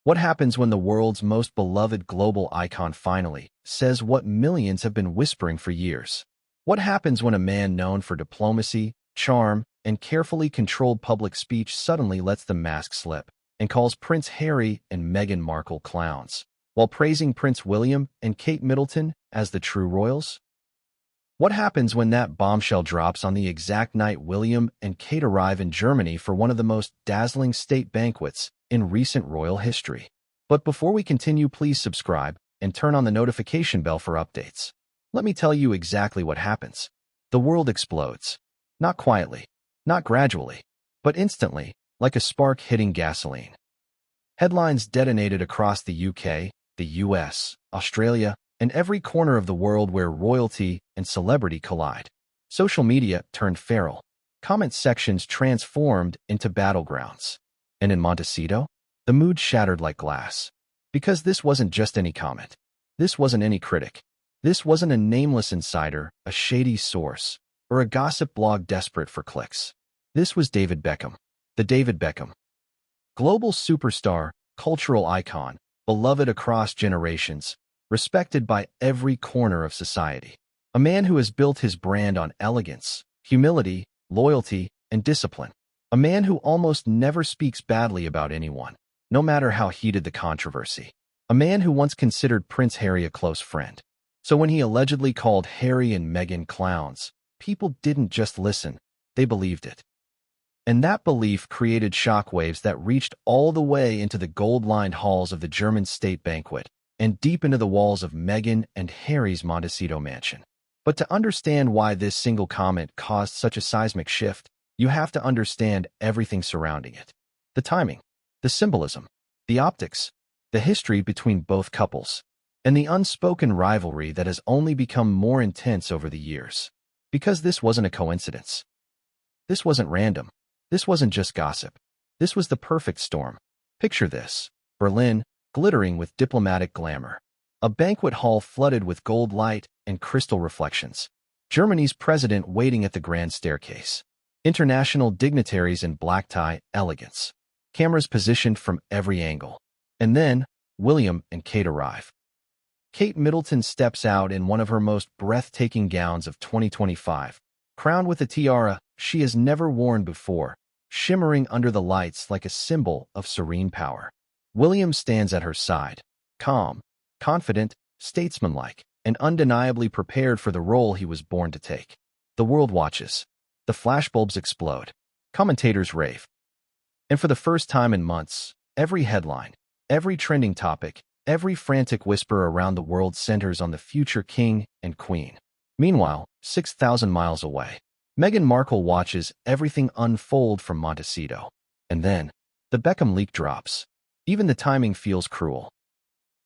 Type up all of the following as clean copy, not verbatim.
What happens when the world's most beloved global icon finally says what millions have been whispering for years? What happens when a man known for diplomacy, charm, and carefully controlled public speech suddenly lets the mask slip and calls Prince Harry and Meghan Markle clowns, while praising Prince William and Kate Middleton as the true royals? What happens when that bombshell drops on the exact night William and Kate arrive in Germany for one of the most dazzling state banquets in recent royal history? But before we continue, please subscribe and turn on the notification bell for updates. Let me tell you exactly what happens. The world explodes. Not quietly, not gradually, but instantly, like a spark hitting gasoline. Headlines detonated across the UK, the US, Australia, and every corner of the world where royalty and celebrity collide. Social media turned feral. Comment sections transformed into battlegrounds. And in Montecito, the mood shattered like glass. Because this wasn't just any comment. This wasn't any critic. This wasn't a nameless insider, a shady source, or a gossip blog desperate for clicks. This was David Beckham. The David Beckham. Global superstar, cultural icon, beloved across generations, respected by every corner of society. A man who has built his brand on elegance, humility, loyalty, and discipline. A man who almost never speaks badly about anyone, no matter how heated the controversy. A man who once considered Prince Harry a close friend. So when he allegedly called Harry and Meghan clowns, people didn't just listen, they believed it. And that belief created shockwaves that reached all the way into the gold-lined halls of the German state banquet and deep into the walls of Meghan and Harry's Montecito mansion. But to understand why this single comment caused such a seismic shift, you have to understand everything surrounding it. The timing, the symbolism, the optics, the history between both couples, and the unspoken rivalry that has only become more intense over the years. Because this wasn't a coincidence. This wasn't random. This wasn't just gossip. This was the perfect storm. Picture this: Berlin, glittering with diplomatic glamour. A banquet hall flooded with gold light and crystal reflections. Germany's president waiting at the grand staircase. International dignitaries in black tie elegance. Cameras positioned from every angle. And then, William and Kate arrive. Kate Middleton steps out in one of her most breathtaking gowns of 2025, crowned with a tiara she has never worn before, shimmering under the lights like a symbol of serene power. William stands at her side, calm, confident, statesmanlike, and undeniably prepared for the role he was born to take. The world watches. The flashbulbs explode. Commentators rave. And for the first time in months, every headline, every trending topic, every frantic whisper around the world centers on the future king and queen. Meanwhile, 6,000 miles away, Meghan Markle watches everything unfold from Montecito. And then, the Beckham leak drops. Even the timing feels cruel.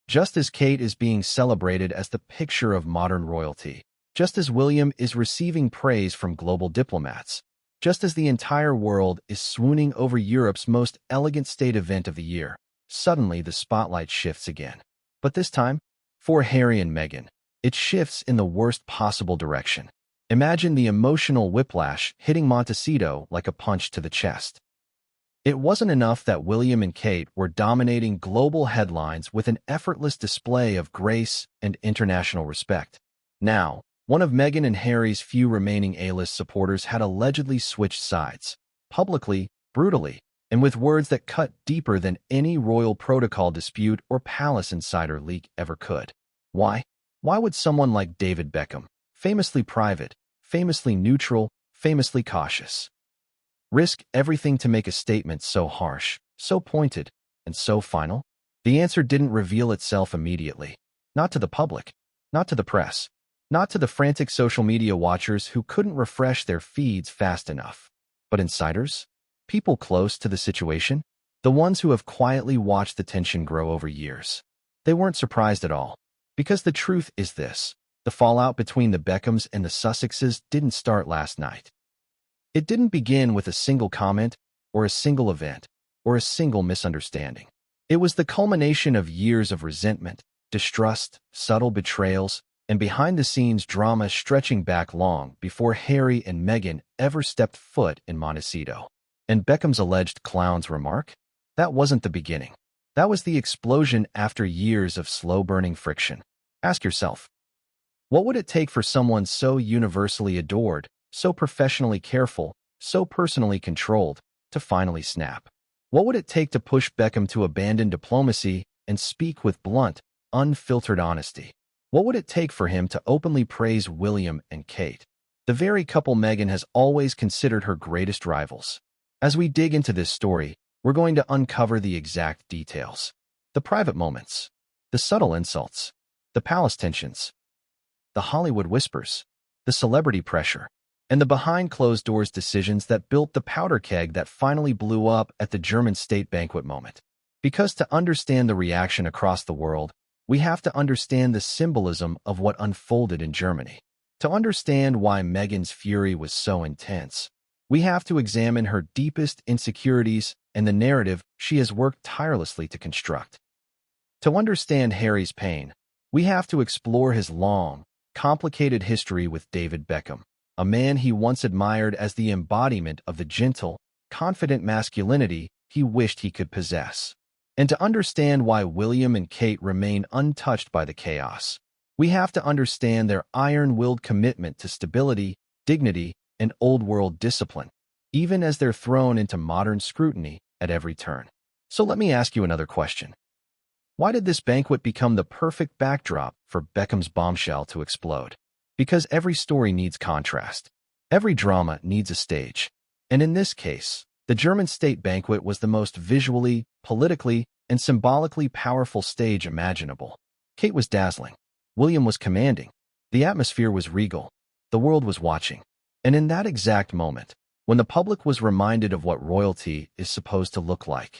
Just as Kate is being celebrated as the picture of modern royalty, just as William is receiving praise from global diplomats, just as the entire world is swooning over Europe's most elegant state event of the year, suddenly the spotlight shifts again. But this time, for Harry and Meghan, it shifts in the worst possible direction. Imagine the emotional whiplash hitting Montecito like a punch to the chest. It wasn't enough that William and Kate were dominating global headlines with an effortless display of grace and international respect. Now, one of Meghan and Harry's few remaining A-list supporters had allegedly switched sides, publicly, brutally, and with words that cut deeper than any royal protocol dispute or palace insider leak ever could. Why? Why would someone like David Beckham, famously private, famously neutral, famously cautious, risk everything to make a statement so harsh, so pointed, and so final? The answer didn't reveal itself immediately. Not to the public, not to the press, not to the frantic social media watchers who couldn't refresh their feeds fast enough. But insiders? People close to the situation? The ones who have quietly watched the tension grow over years. They weren't surprised at all. Because the truth is this: the fallout between the Beckhams and the Sussexes didn't start last night. It didn't begin with a single comment, or a single event, or a single misunderstanding. It was the culmination of years of resentment, distrust, subtle betrayals, and behind-the-scenes drama stretching back long before Harry and Meghan ever stepped foot in Montecito. And Beckham's alleged clown's remark? That wasn't the beginning. That was the explosion after years of slow-burning friction. Ask yourself, what would it take for someone so universally adored, so professionally careful, so personally controlled, to finally snap? What would it take to push Beckham to abandon diplomacy and speak with blunt, unfiltered honesty? What would it take for him to openly praise William and Kate, the very couple Meghan has always considered her greatest rivals? As we dig into this story, we're going to uncover the exact details. The private moments, the subtle insults, the palace tensions, the Hollywood whispers, the celebrity pressure, and the behind-closed-doors decisions that built the powder keg that finally blew up at the German state banquet moment. Because to understand the reaction across the world, we have to understand the symbolism of what unfolded in Germany. To understand why Meghan's fury was so intense, we have to examine her deepest insecurities and the narrative she has worked tirelessly to construct. To understand Harry's pain, we have to explore his long, complicated history with David Beckham, a man he once admired as the embodiment of the gentle, confident masculinity he wished he could possess. And to understand why William and Kate remain untouched by the chaos, we have to understand their iron-willed commitment to stability, dignity, and old-world discipline, even as they're thrown into modern scrutiny at every turn. So let me ask you another question. Why did this banquet become the perfect backdrop for Beckham's bombshell to explode? Because every story needs contrast. Every drama needs a stage. And in this case, the German state banquet was the most visually, politically, and symbolically powerful stage imaginable. Kate was dazzling. William was commanding. The atmosphere was regal. The world was watching. And in that exact moment, when the public was reminded of what royalty is supposed to look like,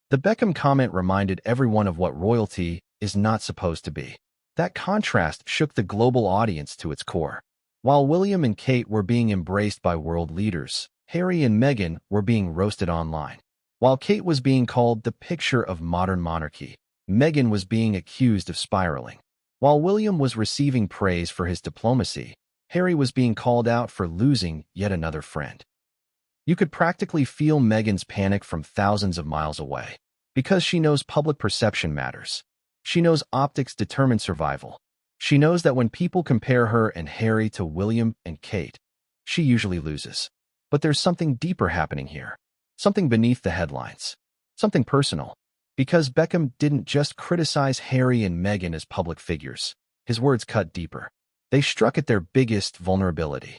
the Beckham comment reminded everyone of what royalty is not supposed to be. That contrast shook the global audience to its core. While William and Kate were being embraced by world leaders, Harry and Meghan were being roasted online. While Kate was being called the picture of modern monarchy, Meghan was being accused of spiraling. While William was receiving praise for his diplomacy, Harry was being called out for losing yet another friend. You could practically feel Meghan's panic from thousands of miles away. Because she knows public perception matters. She knows optics determine survival. She knows that when people compare her and Harry to William and Kate, she usually loses. But there's something deeper happening here. Something beneath the headlines. Something personal. Because Beckham didn't just criticize Harry and Meghan as public figures. His words cut deeper. They struck at their biggest vulnerability.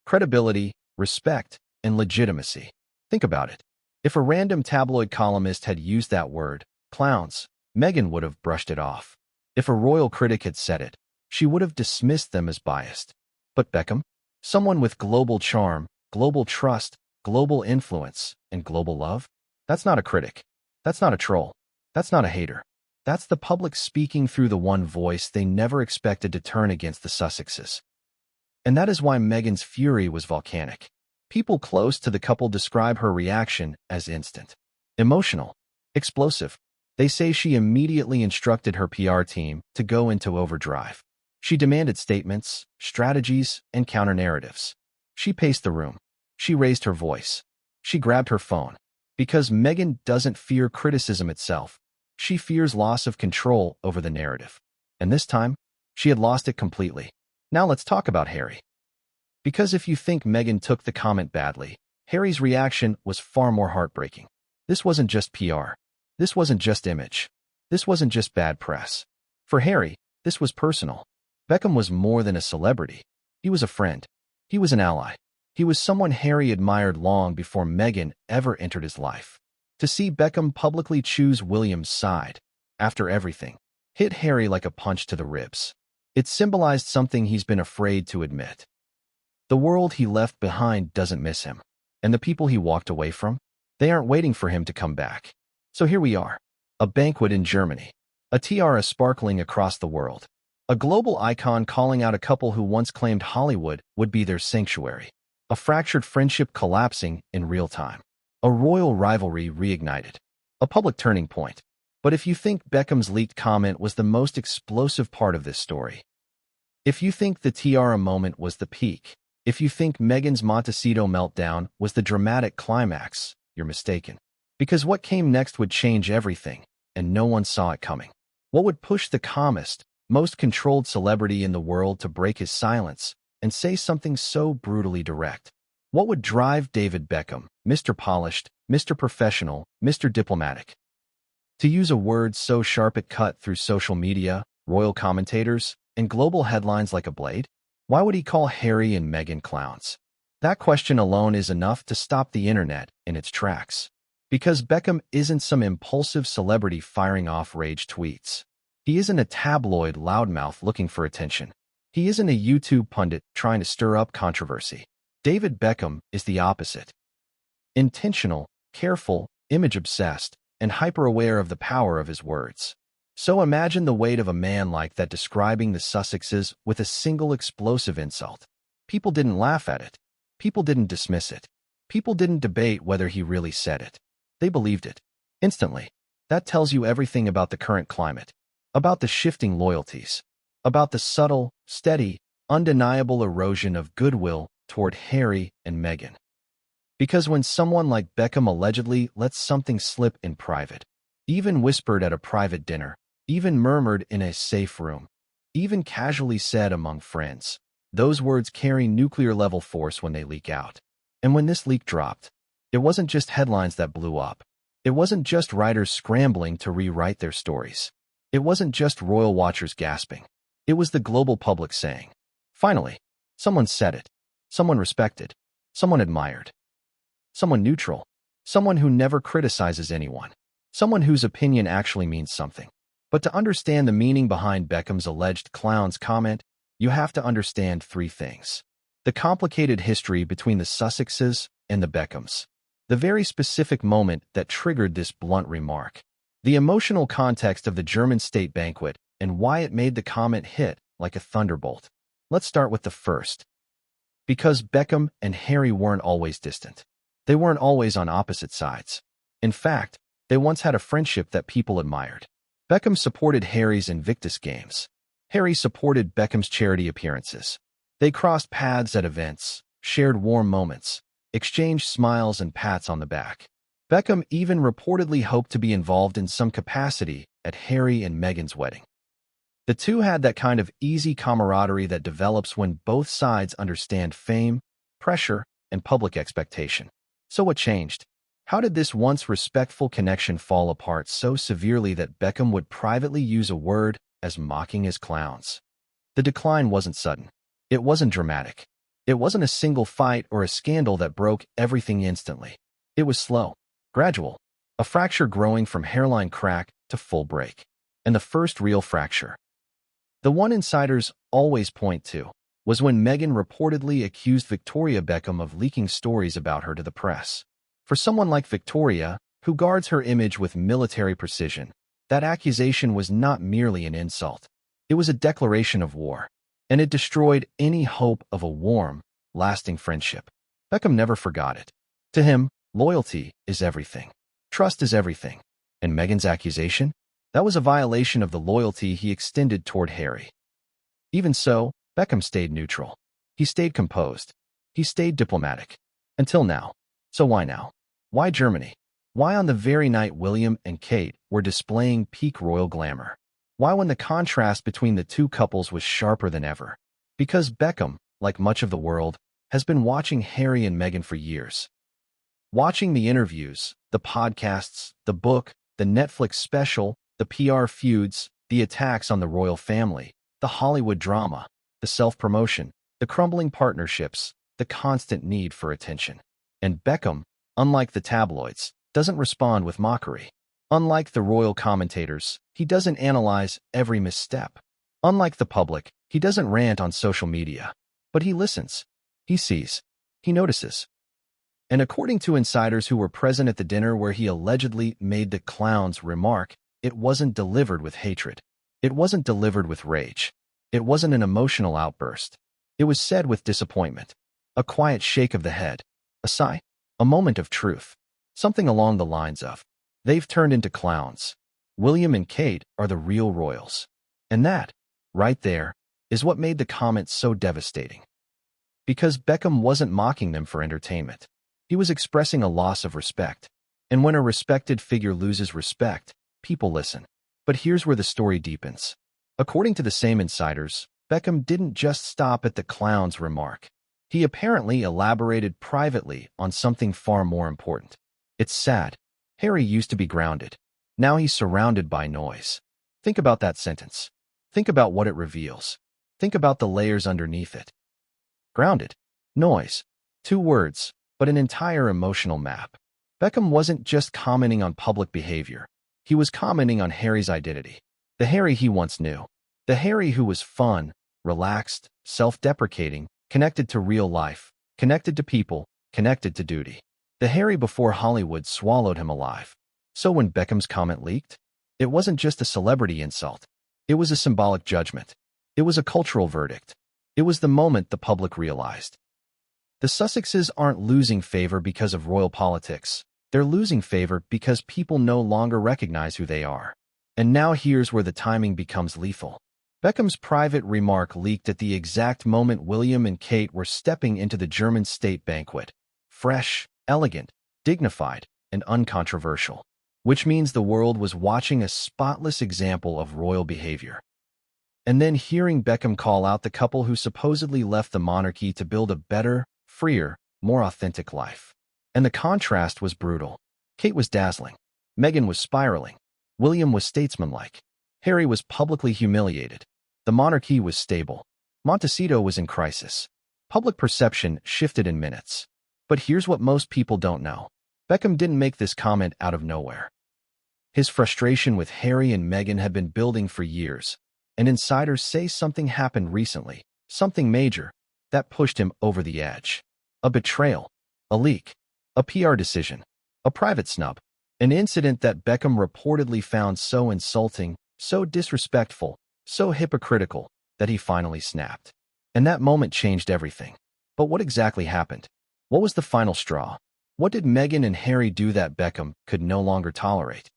Credibility, respect, and legitimacy. Think about it. If a random tabloid columnist had used that word, clowns, Meghan would have brushed it off. If a royal critic had said it, she would have dismissed them as biased. But Beckham? Someone with global charm, global trust, global influence, and global love? That's not a critic. That's not a troll. That's not a hater. That's the public speaking through the one voice they never expected to turn against the Sussexes. And that is why Meghan's fury was volcanic. People close to the couple describe her reaction as instant, emotional, explosive. They say she immediately instructed her PR team to go into overdrive. She demanded statements, strategies, and counter-narratives. She paced the room. She raised her voice. She grabbed her phone. Because Meghan doesn't fear criticism itself. She fears loss of control over the narrative. And this time, she had lost it completely. Now let's talk about Harry. Because if you think Meghan took the comment badly, Harry's reaction was far more heartbreaking. This wasn't just PR. This wasn't just image. This wasn't just bad press. For Harry, this was personal. Beckham was more than a celebrity. He was a friend. He was an ally. He was someone Harry admired long before Meghan ever entered his life. To see Beckham publicly choose William's side, after everything, hit Harry like a punch to the ribs. It symbolized something he's been afraid to admit. The world he left behind doesn't miss him. And the people he walked away from, they aren't waiting for him to come back. So here we are. A banquet in Germany. A tiara sparkling across the world. A global icon calling out a couple who once claimed Hollywood would be their sanctuary. A fractured friendship collapsing in real time. A royal rivalry reignited. A public turning point. But if you think Beckham's leaked comment was the most explosive part of this story, if you think the tiara moment was the peak, if you think Meghan's Montecito meltdown was the dramatic climax, you're mistaken. Because what came next would change everything, and no one saw it coming. What would push the calmest, most controlled celebrity in the world to break his silence and say something so brutally direct? What would drive David Beckham, Mr. Polished, Mr. Professional, Mr. Diplomatic, to use a word so sharp it cut through social media, royal commentators, and global headlines like a blade? Why would he call Harry and Meghan clowns? That question alone is enough to stop the internet in its tracks. Because Beckham isn't some impulsive celebrity firing off rage tweets. He isn't a tabloid loudmouth looking for attention. He isn't a YouTube pundit trying to stir up controversy. David Beckham is the opposite. Intentional, careful, image-obsessed, and hyper-aware of the power of his words. So imagine the weight of a man like that describing the Sussexes with a single explosive insult. People didn't laugh at it. People didn't dismiss it. People didn't debate whether he really said it. They believed it. Instantly. That tells you everything about the current climate, about the shifting loyalties, about the subtle, steady, undeniable erosion of goodwill toward Harry and Meghan. Because when someone like Beckham allegedly lets something slip in private, even whispered at a private dinner, even murmured in a safe room, even casually said among friends, those words carry nuclear-level force when they leak out. And when this leak dropped, it wasn't just headlines that blew up. It wasn't just writers scrambling to rewrite their stories. It wasn't just royal watchers gasping. It was the global public saying, finally, someone said it. Someone respected. Someone admired. Someone neutral. Someone who never criticizes anyone. Someone whose opinion actually means something. But to understand the meaning behind Beckham's alleged clown's comment, you have to understand three things. The complicated history between the Sussexes and the Beckhams. The very specific moment that triggered this blunt remark. The emotional context of the German state banquet and why it made the comment hit like a thunderbolt. Let's start with the first. Because Beckham and Harry weren't always distant. They weren't always on opposite sides. In fact, they once had a friendship that people admired. Beckham supported Harry's Invictus Games. Harry supported Beckham's charity appearances. They crossed paths at events, shared warm moments, exchanged smiles and pats on the back. Beckham even reportedly hoped to be involved in some capacity at Harry and Meghan's wedding. The two had that kind of easy camaraderie that develops when both sides understand fame, pressure, and public expectation. So what changed? How did this once respectful connection fall apart so severely that Beckham would privately use a word as mocking as clowns? The decline wasn't sudden. It wasn't dramatic. It wasn't a single fight or a scandal that broke everything instantly. It was slow, gradual, a fracture growing from hairline crack to full break. And the first real fracture, the one insiders always point to, was when Meghan reportedly accused Victoria Beckham of leaking stories about her to the press. For someone like Victoria, who guards her image with military precision, that accusation was not merely an insult. It was a declaration of war, and it destroyed any hope of a warm, lasting friendship. Beckham never forgot it. To him, loyalty is everything. Trust is everything. And Meghan's accusation? That was a violation of the loyalty he extended toward Harry. Even so, Beckham stayed neutral. He stayed composed. He stayed diplomatic. Until now. So why now? Why Germany? Why on the very night William and Kate were displaying peak royal glamour? Why when the contrast between the two couples was sharper than ever? Because Beckham, like much of the world, has been watching Harry and Meghan for years. Watching the interviews, the podcasts, the book, the Netflix special, the PR feuds, the attacks on the royal family, the Hollywood drama, the self-promotion, the crumbling partnerships, the constant need for attention. And Beckham, unlike the tabloids, doesn't respond with mockery. Unlike the royal commentators, he doesn't analyze every misstep. Unlike the public, he doesn't rant on social media. But he listens. He sees. He notices. And according to insiders who were present at the dinner where he allegedly made the clown's remark, it wasn't delivered with hatred. It wasn't delivered with rage. It wasn't an emotional outburst. It was said with disappointment. A quiet shake of the head. A sigh. A moment of truth. Something along the lines of, they've turned into clowns. William and Kate are the real royals. And that, right there, is what made the comment so devastating. Because Beckham wasn't mocking them for entertainment. He was expressing a loss of respect. And when a respected figure loses respect, people listen. But here's where the story deepens. According to the same insiders, Beckham didn't just stop at the clown's remark. He apparently elaborated privately on something far more important. It's sad. Harry used to be grounded. Now he's surrounded by noise. Think about that sentence. Think about what it reveals. Think about the layers underneath it. Grounded. Noise. 2 words, but an entire emotional map. Beckham wasn't just commenting on public behavior. He was commenting on Harry's identity. The Harry he once knew. The Harry who was fun, relaxed, self-deprecating, connected to real life, connected to people, connected to duty. The Harry before Hollywood swallowed him alive. So when Beckham's comment leaked, it wasn't just a celebrity insult. It was a symbolic judgment. It was a cultural verdict. It was the moment the public realized. The Sussexes aren't losing favor because of royal politics. They're losing favor because people no longer recognize who they are. And now here's where the timing becomes lethal. Beckham's private remark leaked at the exact moment William and Kate were stepping into the German state banquet. Fresh, elegant, dignified, and uncontroversial. Which means the world was watching a spotless example of royal behavior. And then hearing Beckham call out the couple who supposedly left the monarchy to build a better, freer, more authentic life. And the contrast was brutal. Kate was dazzling. Meghan was spiraling. William was statesmanlike. Harry was publicly humiliated. The monarchy was stable. Montecito was in crisis. Public perception shifted in minutes. But here's what most people don't know. Beckham didn't make this comment out of nowhere. His frustration with Harry and Meghan had been building for years, and insiders say something happened recently, something major, that pushed him over the edge. A betrayal, a leak, a PR decision, a private snub, an incident that Beckham reportedly found so insulting, so disrespectful, so hypocritical, that he finally snapped. And that moment changed everything. But what exactly happened? What was the final straw? What did Meghan and Harry do that Beckham could no longer tolerate?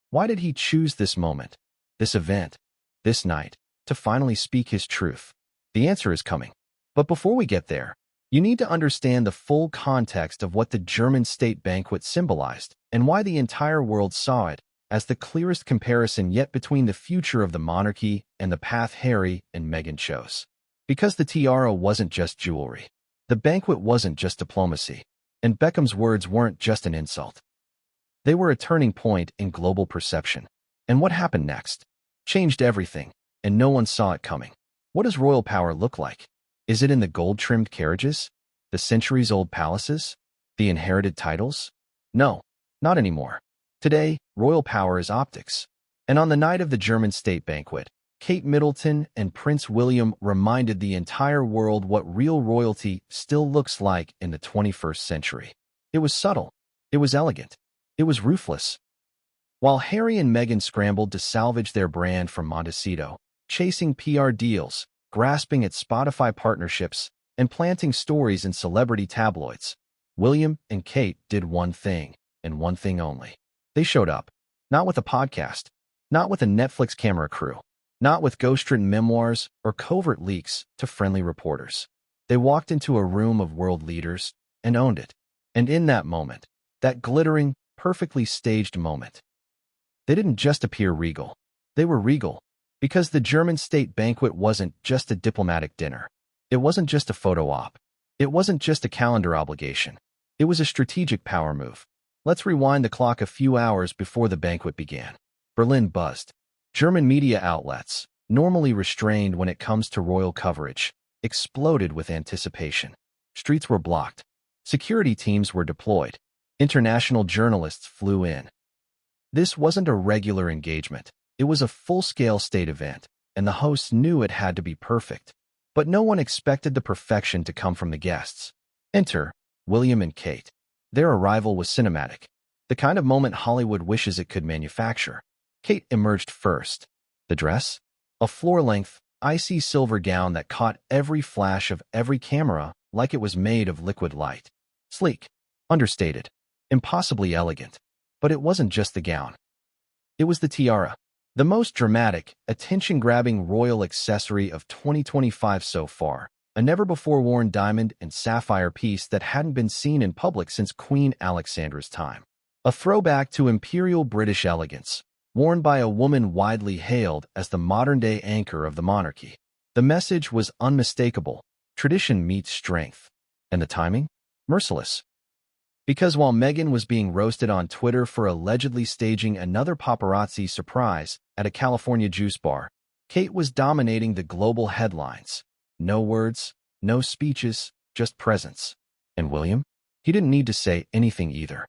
Why did he choose this moment, this event, this night, to finally speak his truth? The answer is coming. But before we get there, you need to understand the full context of what the German state banquet symbolized and why the entire world saw it as the clearest comparison yet between the future of the monarchy and the path Harry and Meghan chose. Because the tiara wasn't just jewelry. The banquet wasn't just diplomacy. And Beckham's words weren't just an insult. They were a turning point in global perception. And what happened next changed everything, and no one saw it coming. What does royal power look like? Is it in the gold-trimmed carriages? The centuries-old palaces? The inherited titles? No, not anymore. Today, royal power is optics. And on the night of the German state banquet, Kate Middleton and Prince William reminded the entire world what real royalty still looks like in the 21st century. It was subtle. It was elegant. It was ruthless. While Harry and Meghan scrambled to salvage their brand from Montecito, chasing PR deals, grasping at Spotify partnerships, and planting stories in celebrity tabloids, William and Kate did one thing, and one thing only. They showed up. Not with a podcast. Not with a Netflix camera crew. Not with ghost-written memoirs or covert leaks to friendly reporters. They walked into a room of world leaders and owned it. And in that moment, that glittering, perfectly staged moment, they didn't just appear regal. They were regal. Because the German state banquet wasn't just a diplomatic dinner. It wasn't just a photo op. It wasn't just a calendar obligation. It was a strategic power move. Let's rewind the clock a few hours before the banquet began. Berlin buzzed. German media outlets, normally restrained when it comes to royal coverage, exploded with anticipation. Streets were blocked. Security teams were deployed. International journalists flew in. This wasn't a regular engagement. It was a full-scale state event, and the hosts knew it had to be perfect. But no one expected the perfection to come from the guests. Enter William and Kate. Their arrival was cinematic, the kind of moment Hollywood wishes it could manufacture. Kate emerged first. The dress? A floor-length, icy silver gown that caught every flash of every camera like it was made of liquid light. Sleek, understated, impossibly elegant. But it wasn't just the gown. It was the tiara. The most dramatic, attention-grabbing royal accessory of 2025 so far, a never-before-worn diamond and sapphire piece that hadn't been seen in public since Queen Alexandra's time. A throwback to imperial British elegance, worn by a woman widely hailed as the modern-day anchor of the monarchy. The message was unmistakable: tradition meets strength. And the timing? Merciless. Because while Meghan was being roasted on Twitter for allegedly staging another paparazzi surprise at a California juice bar, Kate was dominating the global headlines. No words, no speeches, just presence. And William? He didn't need to say anything either.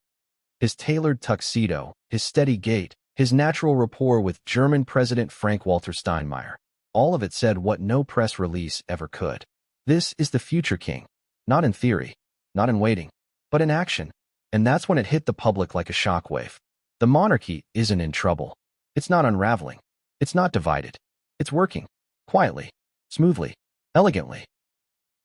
His tailored tuxedo, his steady gait, his natural rapport with German President Frank-Walter Steinmeier, all of it said what no press release ever could. This is the future king. Not in theory, not in waiting, but in action. And that's when it hit the public like a shockwave. The monarchy isn't in trouble. It's not unraveling. It's not divided. It's working. Quietly. Smoothly. Elegantly.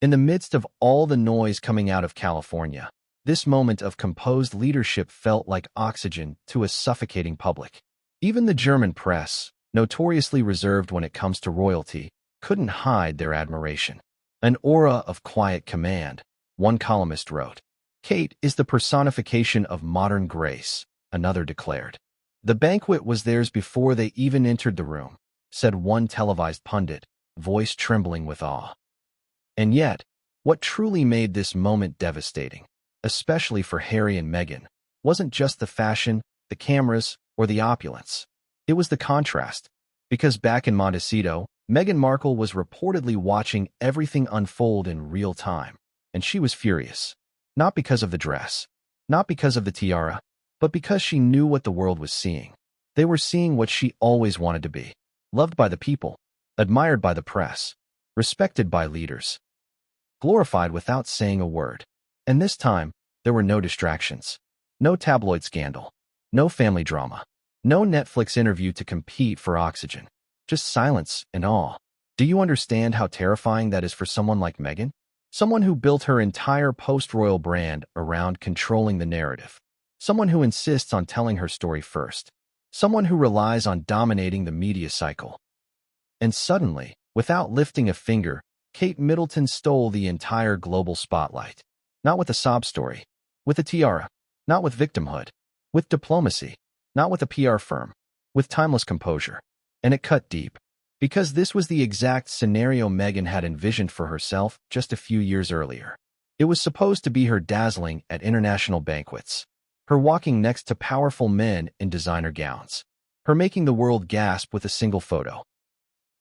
In the midst of all the noise coming out of California, this moment of composed leadership felt like oxygen to a suffocating public. Even the German press, notoriously reserved when it comes to royalty, couldn't hide their admiration. An aura of quiet command, one columnist wrote. Kate is the personification of modern grace, another declared. The banquet was theirs before they even entered the room, said one televised pundit, voice trembling with awe. And yet, what truly made this moment devastating, especially for Harry and Meghan, wasn't just the fashion, the cameras, or the opulence. It was the contrast. Because back in Montecito, Meghan Markle was reportedly watching everything unfold in real time, and she was furious. Not because of the dress, not because of the tiara, but because she knew what the world was seeing. They were seeing what she always wanted to be. Loved by the people, admired by the press, respected by leaders, glorified without saying a word. And this time, there were no distractions. No tabloid scandal. No family drama. No Netflix interview to compete for oxygen. Just silence and awe. Do you understand how terrifying that is for someone like Meghan? Someone who built her entire post-royal brand around controlling the narrative. Someone who insists on telling her story first. Someone who relies on dominating the media cycle. And suddenly, without lifting a finger, Kate Middleton stole the entire global spotlight. Not with a sob story. With a tiara. Not with victimhood. With diplomacy. Not with a PR firm. With timeless composure. And it cut deep. Because this was the exact scenario Meghan had envisioned for herself just a few years earlier. It was supposed to be her dazzling at international banquets. Her walking next to powerful men in designer gowns. Her making the world gasp with a single photo.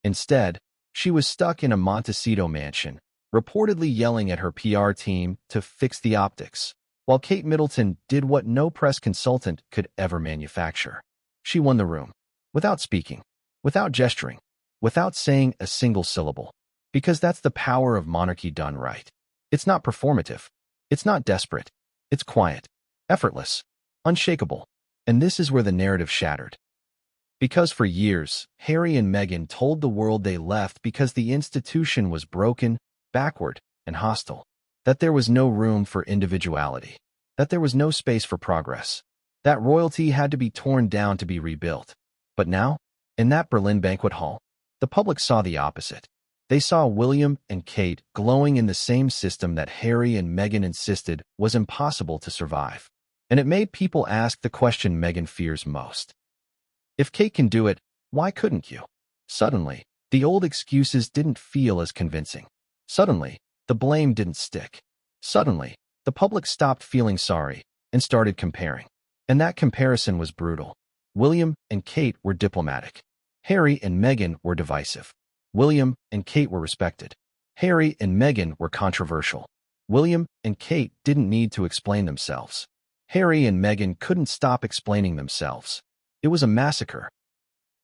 Instead, she was stuck in a Montecito mansion, reportedly yelling at her PR team to fix the optics, while Kate Middleton did what no press consultant could ever manufacture. She won the room. Without speaking. Without gesturing. Without saying a single syllable. Because that's the power of monarchy done right. It's not performative. It's not desperate. It's quiet. Effortless. Unshakable. And this is where the narrative shattered. Because for years, Harry and Meghan told the world they left because the institution was broken, backward, and hostile. That there was no room for individuality. That there was no space for progress. That royalty had to be torn down to be rebuilt. But now, in that Berlin banquet hall, the public saw the opposite. They saw William and Kate glowing in the same system that Harry and Meghan insisted was impossible to survive. And it made people ask the question Meghan fears most. If Kate can do it, why couldn't you? Suddenly, the old excuses didn't feel as convincing. Suddenly, the blame didn't stick. Suddenly, the public stopped feeling sorry and started comparing. And that comparison was brutal. William and Kate were diplomatic. Harry and Meghan were divisive. William and Kate were respected. Harry and Meghan were controversial. William and Kate didn't need to explain themselves. Harry and Meghan couldn't stop explaining themselves. It was a massacre.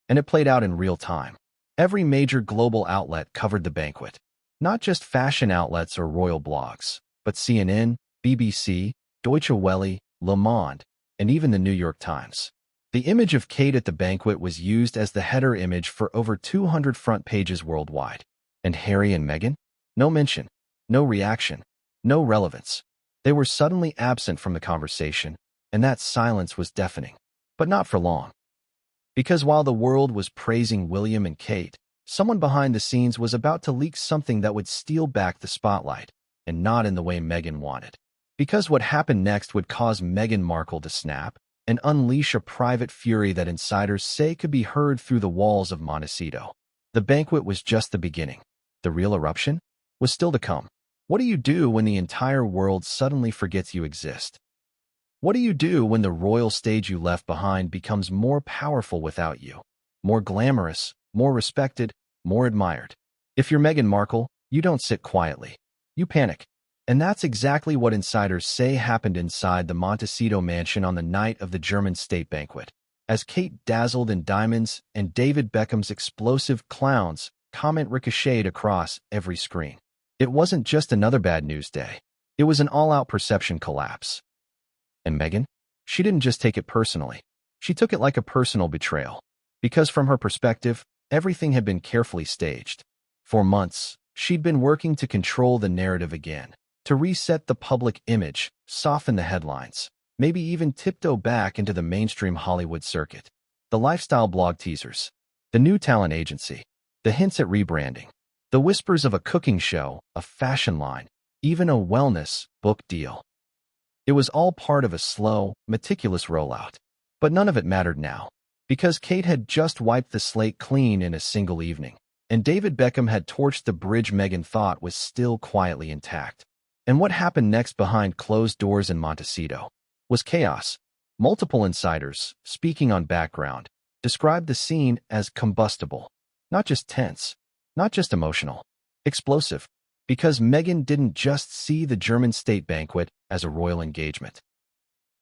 And it played out in real time. Every major global outlet covered the banquet. Not just fashion outlets or royal blogs, but CNN, BBC, Deutsche Welle, Le Monde, and even the New York Times. The image of Kate at the banquet was used as the header image for over 200 front pages worldwide. And Harry and Meghan? No mention, no reaction, no relevance. They were suddenly absent from the conversation, and that silence was deafening. But not for long. Because while the world was praising William and Kate, someone behind the scenes was about to leak something that would steal back the spotlight, and not in the way Meghan wanted. Because what happened next would cause Meghan Markle to snap, and unleash a private fury that insiders say could be heard through the walls of Montecito. The banquet was just the beginning. The real eruption was still to come. What do you do when the entire world suddenly forgets you exist? What do you do when the royal stage you left behind becomes more powerful without you? More glamorous, more respected, more admired. If you're Meghan Markle, you don't sit quietly. You panic. And that's exactly what insiders say happened inside the Montecito mansion on the night of the German state banquet. As Kate dazzled in diamonds and David Beckham's explosive clowns comment ricocheted across every screen. It wasn't just another bad news day. It was an all-out perception collapse. And Meghan? She didn't just take it personally. She took it like a personal betrayal. Because from her perspective, everything had been carefully staged. For months, she'd been working to control the narrative again, to reset the public image, soften the headlines, maybe even tiptoe back into the mainstream Hollywood circuit. The lifestyle blog teasers, the new talent agency, the hints at rebranding, the whispers of a cooking show, a fashion line, even a wellness book deal. It was all part of a slow, meticulous rollout. But none of it mattered now, because Kate had just wiped the slate clean in a single evening, and David Beckham had torched the bridge Meghan thought was still quietly intact. And what happened next behind closed doors in Montecito was chaos. Multiple insiders, speaking on background, described the scene as combustible, not just tense, not just emotional, explosive, because Meghan didn't just see the German state banquet as a royal engagement.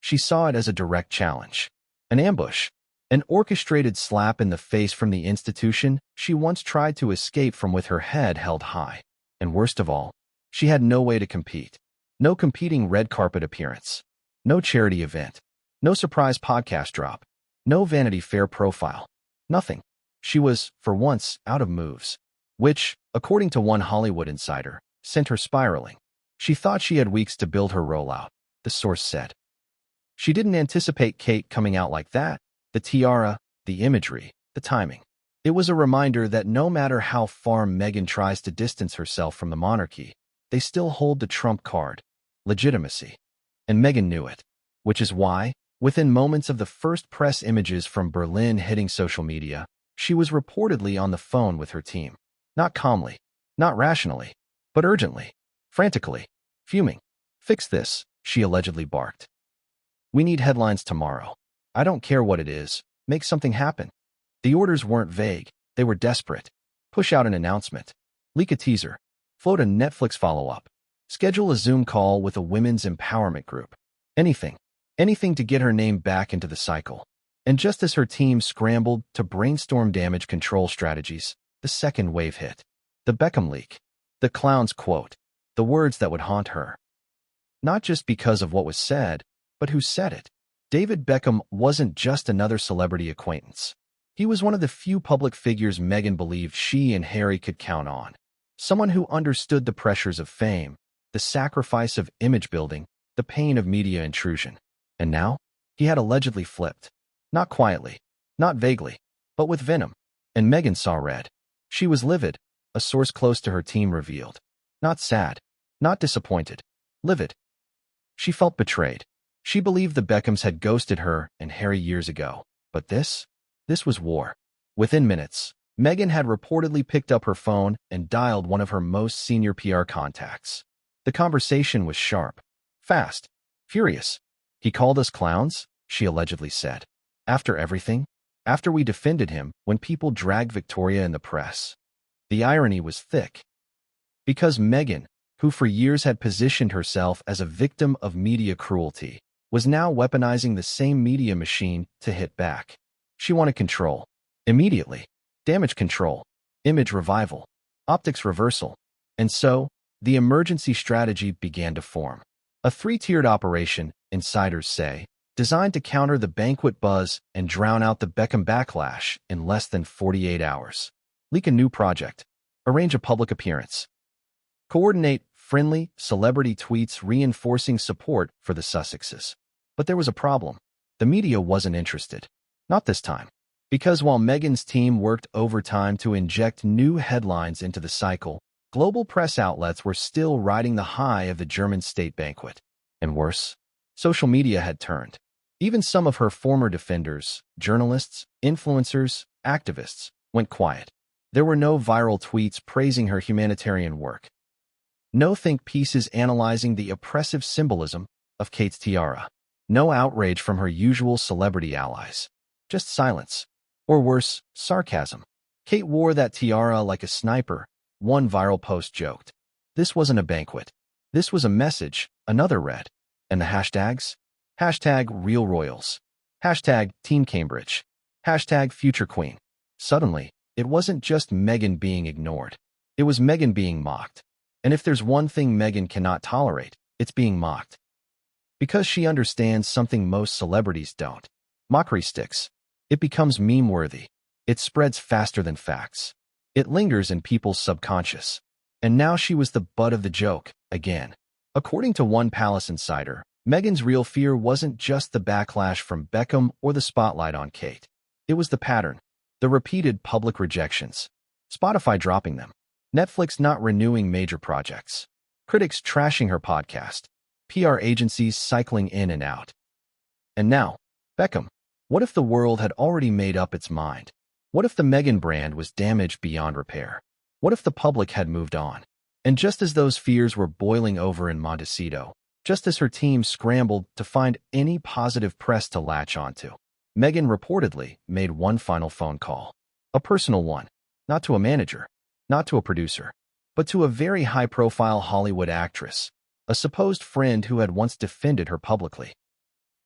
She saw it as a direct challenge, an ambush, an orchestrated slap in the face from the institution she once tried to escape from with her head held high. And worst of all, she had no way to compete. No competing red carpet appearance, no charity event, no surprise podcast drop, no Vanity Fair profile, nothing. She was, for once, out of moves, which, according to one Hollywood insider, sent her spiraling. She thought she had weeks to build her rollout, the source said. She didn't anticipate Kate coming out like that. The tiara, the imagery, the timing. It was a reminder that no matter how far Meghan tries to distance herself from the monarchy, they still hold the trump card, legitimacy. And Meghan knew it, which is why, within moments of the first press images from Berlin hitting social media, she was reportedly on the phone with her team. Not calmly, not rationally, but urgently, frantically, fuming. "Fix this," she allegedly barked. "We need headlines tomorrow. I don't care what it is, make something happen." The orders weren't vague, they were desperate. Push out an announcement, leak a teaser, float a Netflix follow-up, schedule a Zoom call with a women's empowerment group. Anything to get her name back into the cycle. And just as her team scrambled to brainstorm damage control strategies, the second wave hit. The Beckham leak. The clown's quote. The words that would haunt her. Not just because of what was said, but who said it. David Beckham wasn't just another celebrity acquaintance. He was one of the few public figures Meghan believed she and Harry could count on. Someone who understood the pressures of fame, the sacrifice of image building, the pain of media intrusion. And now, he had allegedly flipped. Not quietly, not vaguely, but with venom. And Meghan saw red. She was livid, a source close to her team revealed. Not sad, not disappointed, livid. She felt betrayed. She believed the Beckhams had ghosted her and Harry years ago. But this was war. Within minutes, Meghan had reportedly picked up her phone and dialed one of her most senior PR contacts. The conversation was sharp, fast, furious. "He called us clowns," she allegedly said. "After everything? After we defended him when people dragged Victoria in the press." The irony was thick. Because Meghan, who for years had positioned herself as a victim of media cruelty, was now weaponizing the same media machine to hit back. She wanted control. Immediately. Damage control. Image revival. Optics reversal. And so, the emergency strategy began to form. A three-tiered operation, insiders say, designed to counter the banquet buzz and drown out the Beckham backlash in less than 48 hours. Leak a new project. Arrange a public appearance. Coordinate friendly, celebrity tweets reinforcing support for the Sussexes. But there was a problem. The media wasn't interested. Not this time. Because while Meghan's team worked overtime to inject new headlines into the cycle, global press outlets were still riding the high of the German state banquet. And worse, social media had turned. Even some of her former defenders, journalists, influencers, activists, went quiet. There were no viral tweets praising her humanitarian work. No think pieces analyzing the oppressive symbolism of Kate's tiara. No outrage from her usual celebrity allies. Just silence. Or worse, sarcasm. Kate wore that tiara like a sniper, one viral post joked. This wasn't a banquet. This was a message, another read. And the hashtags? Hashtag Real Royals. Hashtag Team Cambridge. Hashtag Future Queen. Suddenly, it wasn't just Meghan being ignored. It was Meghan being mocked. And if there's one thing Meghan cannot tolerate, it's being mocked. Because she understands something most celebrities don't. Mockery sticks. It becomes meme-worthy. It spreads faster than facts. It lingers in people's subconscious. And now she was the butt of the joke, again. According to one palace insider, Meghan's real fear wasn't just the backlash from Beckham or the spotlight on Kate. It was the pattern. The repeated public rejections. Spotify dropping them. Netflix not renewing major projects. Critics trashing her podcast. PR agencies cycling in and out. And now, Beckham. What if the world had already made up its mind? What if the Meghan brand was damaged beyond repair? What if the public had moved on? And just as those fears were boiling over in Montecito, just as her team scrambled to find any positive press to latch onto, Meghan reportedly made one final phone call. A personal one. Not to a manager, not to a producer, but to a very high-profile Hollywood actress, a supposed friend who had once defended her publicly.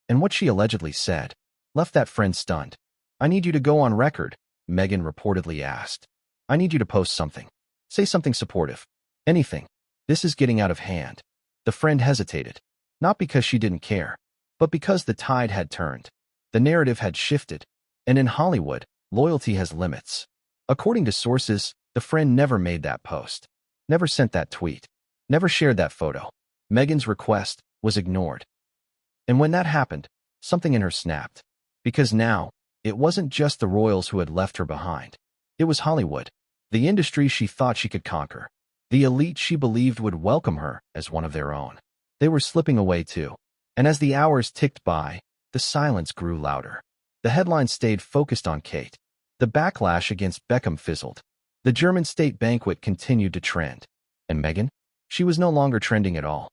And what she allegedly said left that friend stunned. "I need you to go on record," Meghan reportedly asked. "I need you to post something. Say something supportive. Anything. This is getting out of hand." The friend hesitated, not because she didn't care, but because the tide had turned. The narrative had shifted, and in Hollywood, loyalty has limits. According to sources, the friend never made that post, never sent that tweet, never shared that photo. Meghan's request was ignored. And when that happened, something in her snapped. Because now, it wasn't just the royals who had left her behind. It was Hollywood, the industry she thought she could conquer, the elite she believed would welcome her as one of their own. They were slipping away too. And as the hours ticked by, the silence grew louder. The headlines stayed focused on Kate. The backlash against Beckham fizzled. The German state banquet continued to trend. And Meghan? She was no longer trending at all.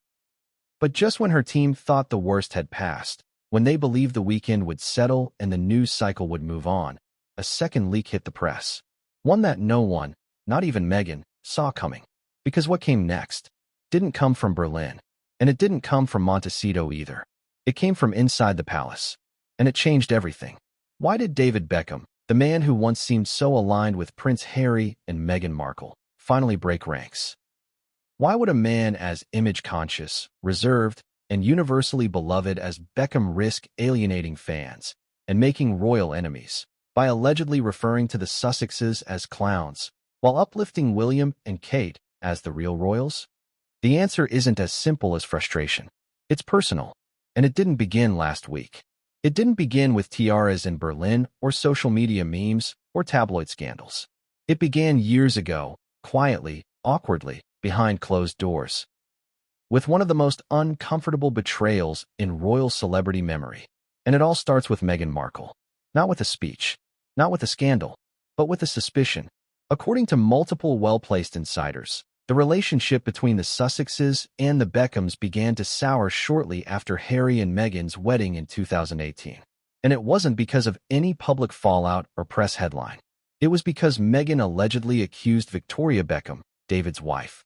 But just when her team thought the worst had passed, when they believed the weekend would settle and the news cycle would move on, a second leak hit the press. One that no one, not even Meghan, saw coming. Because what came next didn't come from Berlin, and it didn't come from Montecito either. It came from inside the palace, and it changed everything. Why did David Beckham, the man who once seemed so aligned with Prince Harry and Meghan Markle, finally break ranks? Why would a man as image-conscious, reserved, and universally beloved as Beckham risk alienating fans and making royal enemies by allegedly referring to the Sussexes as clowns, while uplifting William and Kate as the real royals? The answer isn't as simple as frustration. It's personal, and it didn't begin last week. It didn't begin with tiaras in Berlin or social media memes or tabloid scandals. It began years ago, quietly, awkwardly, behind closed doors, with one of the most uncomfortable betrayals in royal celebrity memory. And it all starts with Meghan Markle. Not with a speech, not with a scandal, but with a suspicion. According to multiple well-placed insiders, the relationship between the Sussexes and the Beckhams began to sour shortly after Harry and Meghan's wedding in 2018. And it wasn't because of any public fallout or press headline. It was because Meghan allegedly accused Victoria Beckham, David's wife,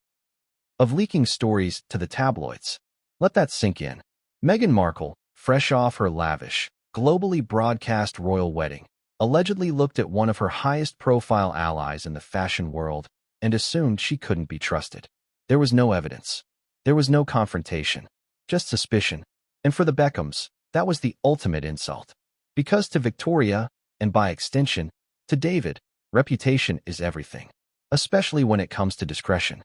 of leaking stories to the tabloids. Let that sink in. Meghan Markle, fresh off her lavish, globally broadcast royal wedding, allegedly looked at one of her highest-profile allies in the fashion world and assumed she couldn't be trusted. There was no evidence. There was no confrontation. Just suspicion. And for the Beckhams, that was the ultimate insult. Because to Victoria, and by extension, to David, reputation is everything, especially when it comes to discretion.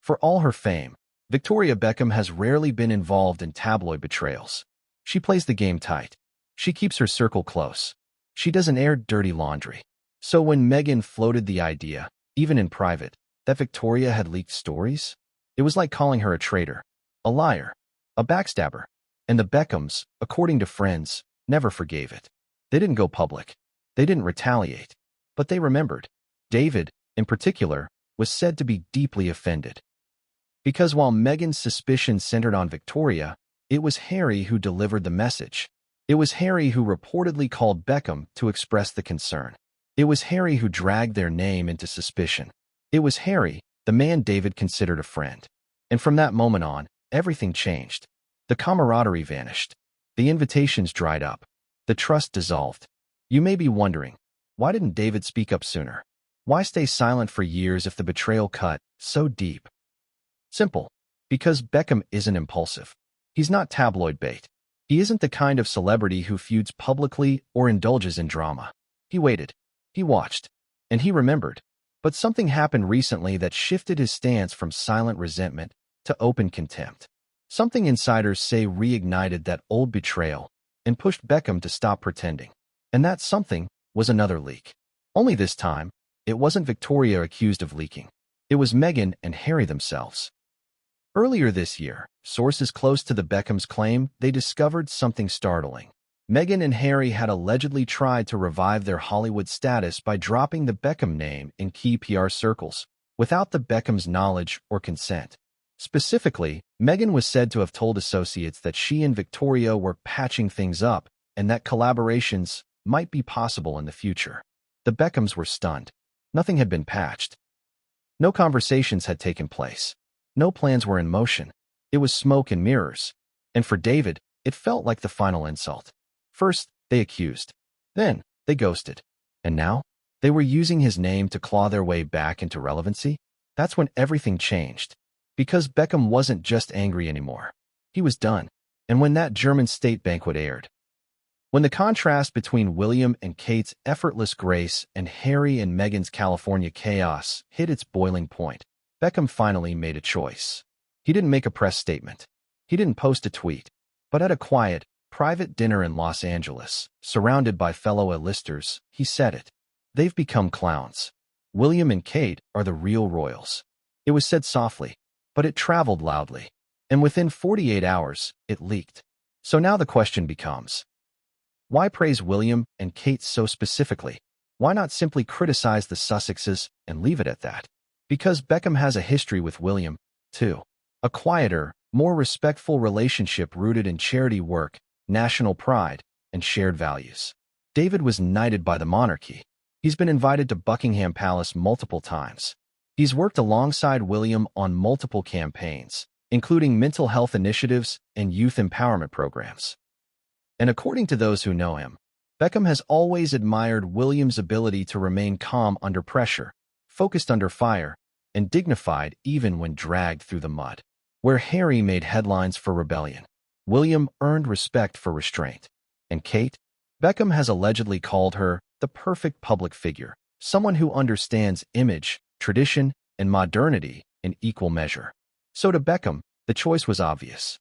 For all her fame, Victoria Beckham has rarely been involved in tabloid betrayals. She plays the game tight. She keeps her circle close. She doesn't air dirty laundry. So when Meghan floated the idea, even in private, that Victoria had leaked stories, it was like calling her a traitor, a liar, a backstabber. And the Beckhams, according to friends, never forgave it. They didn't go public. They didn't retaliate. But they remembered. David, in particular, was said to be deeply offended. Because while Meghan's suspicions centered on Victoria, it was Harry who delivered the message. It was Harry who reportedly called Beckham to express the concern. It was Harry who dragged their name into suspicion. It was Harry, the man David considered a friend. And from that moment on, everything changed. The camaraderie vanished. The invitations dried up. The trust dissolved. You may be wondering, why didn't David speak up sooner? Why stay silent for years if the betrayal cut so deep? Simple. Because Beckham isn't impulsive. He's not tabloid bait. He isn't the kind of celebrity who feuds publicly or indulges in drama. He waited. He watched. And he remembered. But something happened recently that shifted his stance from silent resentment to open contempt. Something insiders say reignited that old betrayal and pushed Beckham to stop pretending. And that something was another leak. Only this time, it wasn't Victoria accused of leaking. It was Meghan and Harry themselves. Earlier this year, sources close to the Beckhams claim they discovered something startling. Meghan and Harry had allegedly tried to revive their Hollywood status by dropping the Beckham name in key PR circles, without the Beckhams' knowledge or consent. Specifically, Meghan was said to have told associates that she and Victoria were patching things up and that collaborations might be possible in the future. The Beckhams were stunned. Nothing had been patched. No conversations had taken place. No plans were in motion. It was smoke and mirrors. And for David, it felt like the final insult. First, they accused. Then, they ghosted. And now, they were using his name to claw their way back into relevancy? That's when everything changed. Because Beckham wasn't just angry anymore. He was done. And when that German state banquet aired, when the contrast between William and Kate's effortless grace and Harry and Meghan's California chaos hit its boiling point, Beckham finally made a choice. He didn't make a press statement. He didn't post a tweet. But at a quiet, private dinner in Los Angeles, surrounded by fellow A-listers, he said it. They've become clowns. William and Kate are the real royals. It was said softly, but it traveled loudly. And within 48 hours, it leaked. So now the question becomes, why praise William and Kate so specifically? Why not simply criticize the Sussexes and leave it at that? Because Beckham has a history with William, too. A quieter, more respectful relationship rooted in charity work, national pride, and shared values. David was knighted by the monarchy. He's been invited to Buckingham Palace multiple times. He's worked alongside William on multiple campaigns, including mental health initiatives and youth empowerment programs. And according to those who know him, Beckham has always admired William's ability to remain calm under pressure, focused under fire, and dignified even when dragged through the mud. Where Harry made headlines for rebellion, William earned respect for restraint. And Kate? Beckham has allegedly called her the perfect public figure, someone who understands image, tradition, and modernity in equal measure. So to Beckham, the choice was obvious.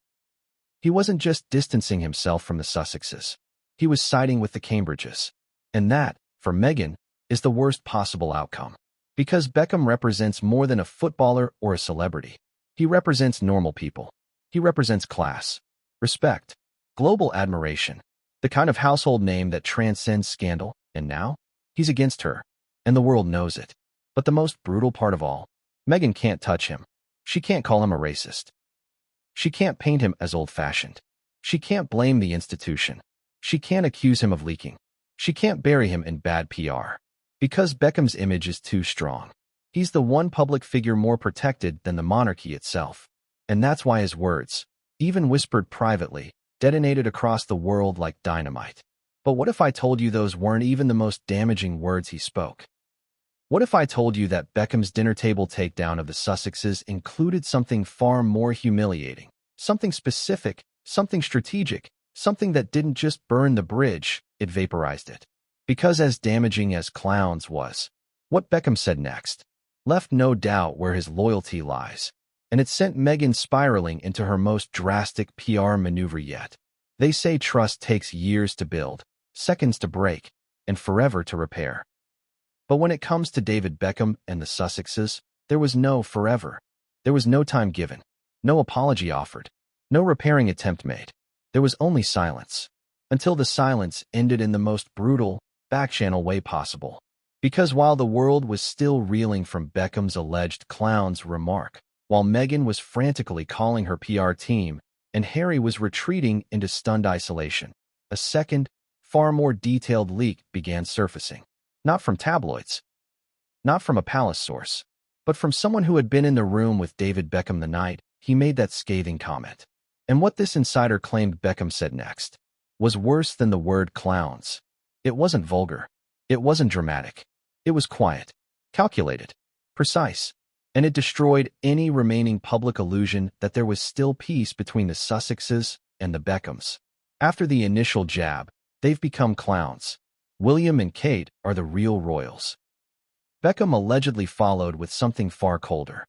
He wasn't just distancing himself from the Sussexes. He was siding with the Cambridges. And that, for Meghan, is the worst possible outcome. Because Beckham represents more than a footballer or a celebrity. He represents normal people. He represents class, respect, global admiration, the kind of household name that transcends scandal. And now, he's against her. And the world knows it. But the most brutal part of all, Meghan can't touch him. She can't call him a racist. She can't paint him as old-fashioned. She can't blame the institution. She can't accuse him of leaking. She can't bury him in bad PR. Because Beckham's image is too strong. He's the one public figure more protected than the monarchy itself. And that's why his words, even whispered privately, detonated across the world like dynamite. But what if I told you those weren't even the most damaging words he spoke? What if I told you that Beckham's dinner table takedown of the Sussexes included something far more humiliating, something specific, something strategic, something that didn't just burn the bridge, it vaporized it? Because as damaging as clowns was, what Beckham said next left no doubt where his loyalty lies, and it sent Meghan spiraling into her most drastic PR maneuver yet. They say trust takes years to build, seconds to break, and forever to repair. But when it comes to David Beckham and the Sussexes, there was no forever. There was no time given, no apology offered, no repairing attempt made. There was only silence. until the silence ended in the most brutal, back-channel way possible. Because while the world was still reeling from Beckham's alleged clown's remark, while Meghan was frantically calling her PR team and Harry was retreating into stunned isolation, a second, far more detailed leak began surfacing. Not from tabloids, not from a palace source, but from someone who had been in the room with David Beckham the night he made that scathing comment. And what this insider claimed Beckham said next was worse than the word clowns. It wasn't vulgar. It wasn't dramatic. It was quiet, calculated, precise, and it destroyed any remaining public illusion that there was still peace between the Sussexes and the Beckhams. After the initial jab, they've become clowns. William and Kate are the real royals. Beckham allegedly followed with something far colder.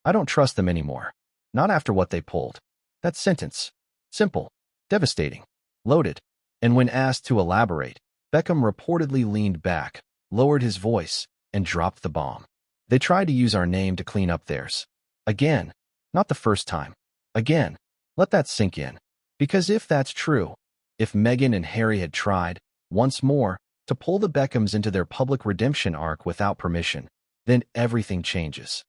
I don't trust them anymore. Not after what they pulled. That sentence. Simple, devastating, loaded. And when asked to elaborate, Beckham reportedly leaned back, lowered his voice, and dropped the bomb. They tried to use our name to clean up theirs. Again. Not the first time. Again. Let that sink in. Because if that's true, if Meghan and Harry had tried, once more, to pull the Beckhams into their public redemption arc without permission, then everything changes.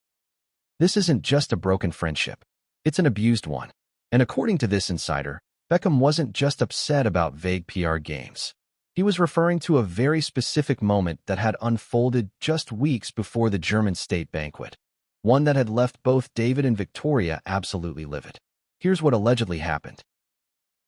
This isn't just a broken friendship. It's an abused one. And according to this insider, Beckham wasn't just upset about vague PR games. He was referring to a very specific moment that had unfolded just weeks before the German state banquet, one that had left both David and Victoria absolutely livid. Here's what allegedly happened.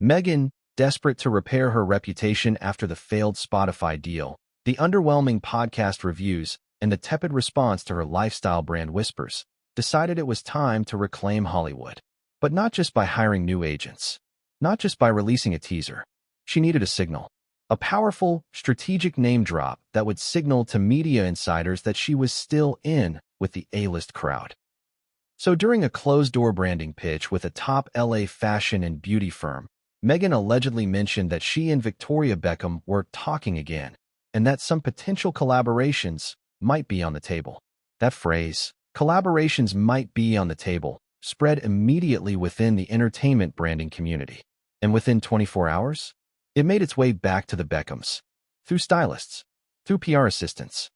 Meghan, desperate to repair her reputation after the failed Spotify deal, the underwhelming podcast reviews, and the tepid response to her lifestyle brand Whispers, decided it was time to reclaim Hollywood. But not just by hiring new agents, not just by releasing a teaser. She needed a signal. A powerful, strategic name drop that would signal to media insiders that she was still in with the A-list crowd. So during a closed-door branding pitch with a top LA fashion and beauty firm, Meghan allegedly mentioned that she and Victoria Beckham were talking again, and that some potential collaborations might be on the table. That phrase, collaborations might be on the table, spread immediately within the entertainment branding community. And within 24 hours, it made its way back to the Beckhams, through stylists, through PR assistants,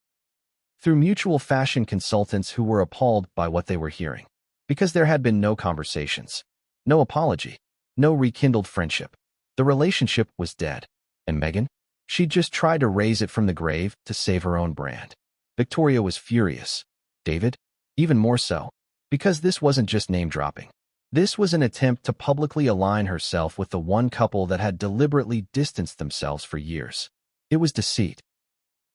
through mutual fashion consultants who were appalled by what they were hearing. Because there had been no conversations, no apology, no rekindled friendship. The relationship was dead. And Meghan? She'd just tried to raise it from the grave to save her own brand. Victoria was furious. David? Even more so. Because this wasn't just name-dropping. This was an attempt to publicly align herself with the one couple that had deliberately distanced themselves for years. It was deceit.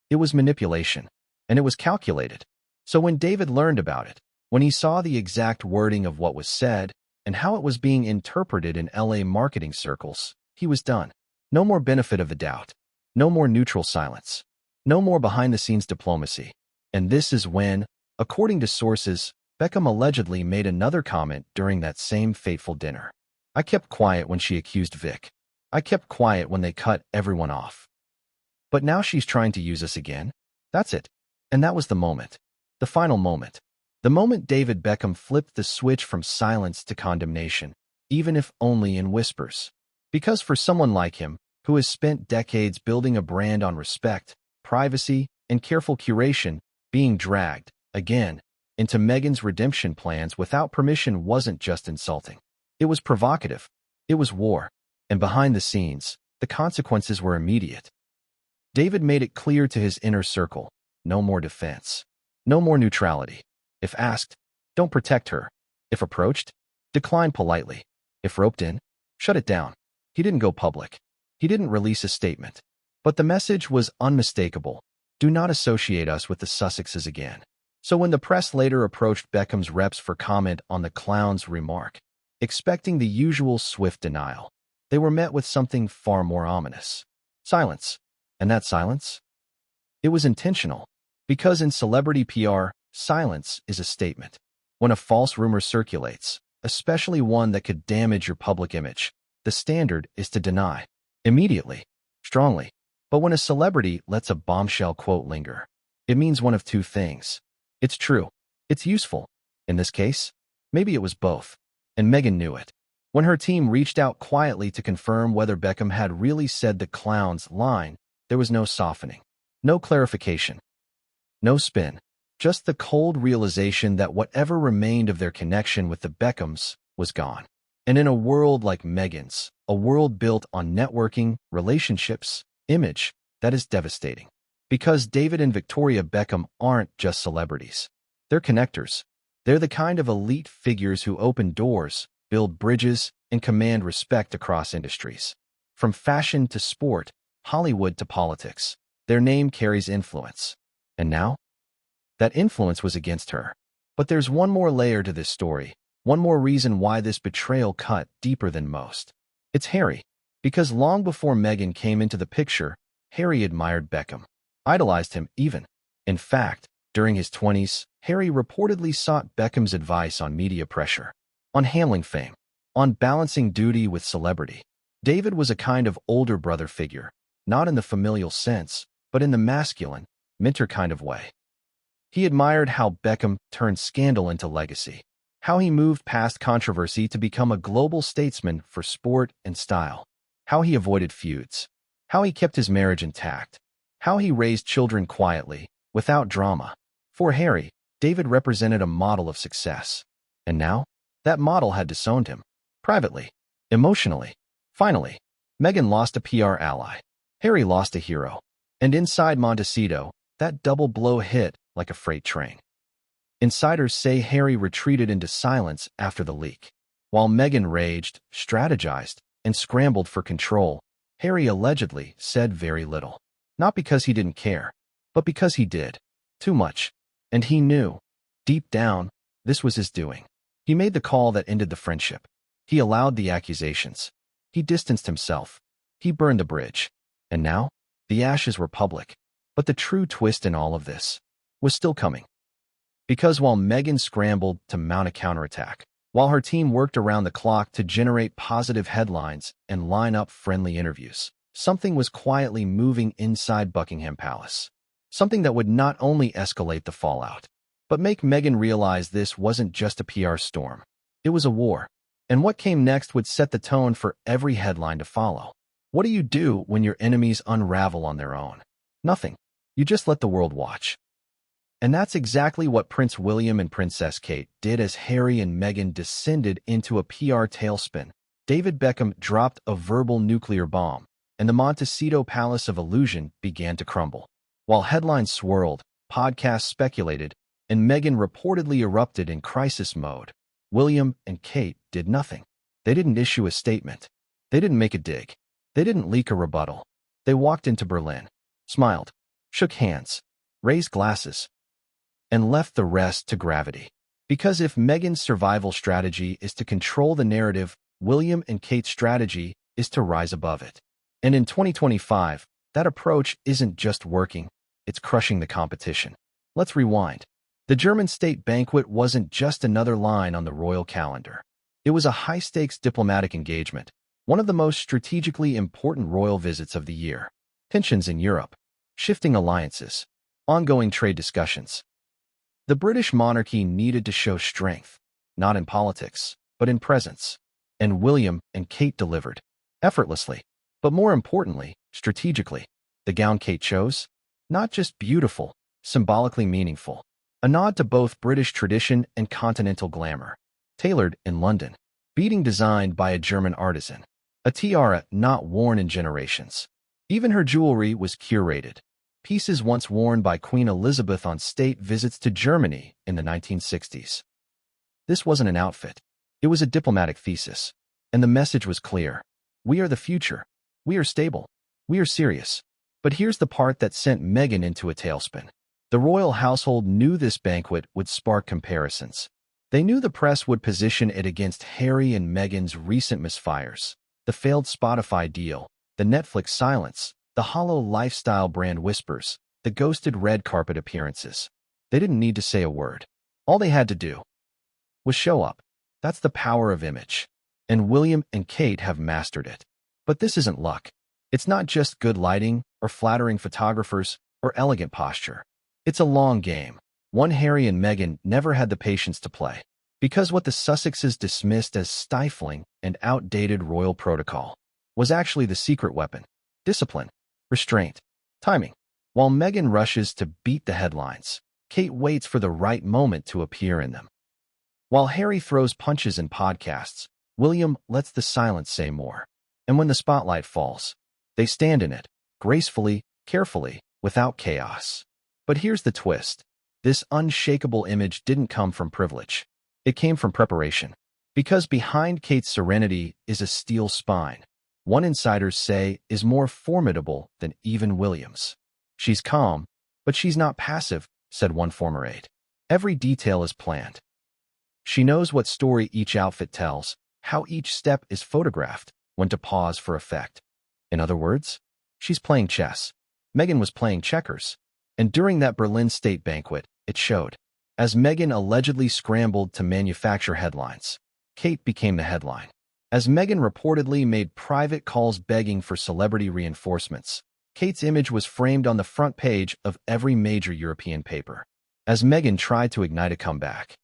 It was manipulation. And it was calculated. So when David learned about it, when he saw the exact wording of what was said and how it was being interpreted in LA marketing circles, he was done. No more benefit of the doubt. No more neutral silence. No more behind-the-scenes diplomacy. And this is when, according to sources, Beckham allegedly made another comment during that same fateful dinner. I kept quiet when she accused Vic. I kept quiet when they cut everyone off. But now she's trying to use us again? That's it. And that was the moment. The final moment. The moment David Beckham flipped the switch from silence to condemnation, even if only in whispers. Because for someone like him, who has spent decades building a brand on respect, privacy, and careful curation, being dragged, again, into Meghan's redemption plans without permission wasn't just insulting. It was provocative. It was war. And behind the scenes, the consequences were immediate. David made it clear to his inner circle, no more defense. No more neutrality. If asked, don't protect her. If approached, decline politely. If roped in, shut it down. He didn't go public. He didn't release a statement. But the message was unmistakable. Do not associate us with the Sussexes again. So when the press later approached Beckham's reps for comment on the clown's remark, expecting the usual swift denial, they were met with something far more ominous. Silence. And that silence? It was intentional. Because in celebrity PR, silence is a statement. When a false rumor circulates, especially one that could damage your public image, the standard is to deny. Immediately. Strongly. But when a celebrity lets a bombshell quote linger, it means one of two things. It's true. It's useful. In this case, maybe it was both. And Meghan knew it. When her team reached out quietly to confirm whether Beckham had really said the clown's line, there was no softening, no clarification, no spin, just the cold realization that whatever remained of their connection with the Beckhams was gone. And in a world like Meghan's, a world built on networking, relationships, image, that is devastating. Because David and Victoria Beckham aren't just celebrities. They're connectors. They're the kind of elite figures who open doors, build bridges, and command respect across industries. From fashion to sport, Hollywood to politics, their name carries influence. And now? That influence was against her. But there's one more layer to this story, one more reason why this betrayal cut deeper than most. It's Harry. Because long before Meghan came into the picture, Harry admired Beckham, idolized him even. In fact, during his 20s, Harry reportedly sought Beckham's advice on media pressure, on handling fame, on balancing duty with celebrity. David was a kind of older brother figure, not in the familial sense, but in the masculine, mentor kind of way. He admired how Beckham turned scandal into legacy, how he moved past controversy to become a global statesman for sport and style, how he avoided feuds, how he kept his marriage intact, how he raised children quietly, without drama. For Harry, David represented a model of success. And now, that model had disowned him. Privately, emotionally. Finally, Meghan lost a PR ally. Harry lost a hero. And inside Montecito, that double blow hit like a freight train. Insiders say Harry retreated into silence after the leak. While Meghan raged, strategized, and scrambled for control, Harry allegedly said very little. Not because he didn't care, but because he did. Too much. And he knew, deep down, this was his doing. He made the call that ended the friendship. He allowed the accusations. He distanced himself. He burned the bridge. And now, the ashes were public. But the true twist in all of this was still coming. Because while Meghan scrambled to mount a counterattack, while her team worked around the clock to generate positive headlines and line up friendly interviews, something was quietly moving inside Buckingham Palace. Something that would not only escalate the fallout, but make Meghan realize this wasn't just a PR storm. It was a war. And what came next would set the tone for every headline to follow. What do you do when your enemies unravel on their own? Nothing. You just let the world watch. And that's exactly what Prince William and Princess Kate did as Harry and Meghan descended into a PR tailspin. David Beckham dropped a verbal nuclear bomb, and the Montecito Palace of Illusion began to crumble. While headlines swirled, podcasts speculated, and Meghan reportedly erupted in crisis mode, William and Kate did nothing. They didn't issue a statement. They didn't make a dig. They didn't leak a rebuttal. They walked into Berlin, smiled, shook hands, raised glasses, and left the rest to gravity. Because if Meghan's survival strategy is to control the narrative, William and Kate's strategy is to rise above it. And in 2025, that approach isn't just working, it's crushing the competition. Let's rewind. The German state banquet wasn't just another line on the royal calendar. It was a high-stakes diplomatic engagement, one of the most strategically important royal visits of the year. Tensions in Europe, shifting alliances, ongoing trade discussions. The British monarchy needed to show strength, not in politics, but in presence. And William and Kate delivered, effortlessly, but more importantly, strategically. The gown Kate chose? Not just beautiful, symbolically meaningful. A nod to both British tradition and continental glamour. Tailored in London. Beading designed by a German artisan. A tiara not worn in generations. Even her jewelry was curated. Pieces once worn by Queen Elizabeth on state visits to Germany in the 1960s. This wasn't an outfit. It was a diplomatic thesis. And the message was clear. We are the future. We are stable. We are serious. But here's the part that sent Meghan into a tailspin. The royal household knew this banquet would spark comparisons. They knew the press would position it against Harry and Meghan's recent misfires. The failed Spotify deal, the Netflix silence, the hollow lifestyle brand whispers, the ghosted red carpet appearances. They didn't need to say a word. All they had to do was show up. That's the power of image. And William and Kate have mastered it. But this isn't luck. It's not just good lighting or flattering photographers or elegant posture. It's a long game, one Harry and Meghan never had the patience to play. Because what the Sussexes dismissed as stifling and outdated royal protocol was actually the secret weapon: discipline, restraint, timing. While Meghan rushes to beat the headlines, Kate waits for the right moment to appear in them. While Harry throws punches in podcasts, William lets the silence say more. And when the spotlight falls, they stand in it, gracefully, carefully, without chaos. But here's the twist. This unshakable image didn't come from privilege. It came from preparation. Because behind Kate's serenity is a steel spine, one insiders say is more formidable than even William's. She's calm, but she's not passive, said one former aide. Every detail is planned. She knows what story each outfit tells, how each step is photographed, when to pause for effect. In other words, she's playing chess. Meghan was playing checkers. And during that Berlin state banquet, it showed. As Meghan allegedly scrambled to manufacture headlines, Kate became the headline. As Meghan reportedly made private calls begging for celebrity reinforcements, Kate's image was framed on the front page of every major European paper. As Meghan tried to ignite a comeback,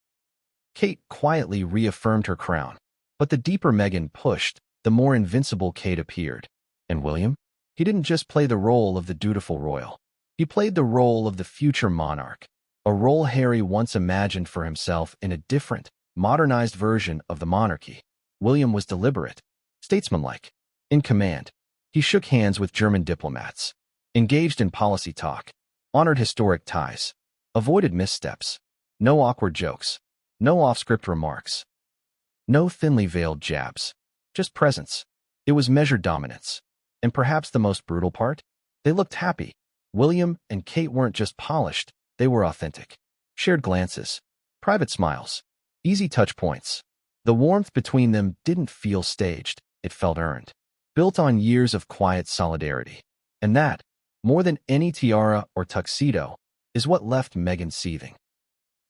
Kate quietly reaffirmed her crown. But the deeper Meghan pushed, the more invincible Kate appeared. And William? He didn't just play the role of the dutiful royal. He played the role of the future monarch, a role Harry once imagined for himself in a different, modernized version of the monarchy. William was deliberate, statesmanlike, in command. He shook hands with German diplomats, engaged in policy talk, honored historic ties, avoided missteps. No awkward jokes, no off-script remarks, no thinly veiled jabs, just presence. It was measured dominance. And perhaps the most brutal part? They looked happy. William and Kate weren't just polished, they were authentic. Shared glances, private smiles, easy touch points. The warmth between them didn't feel staged, it felt earned, built on years of quiet solidarity. And that, more than any tiara or tuxedo, is what left Meghan seething.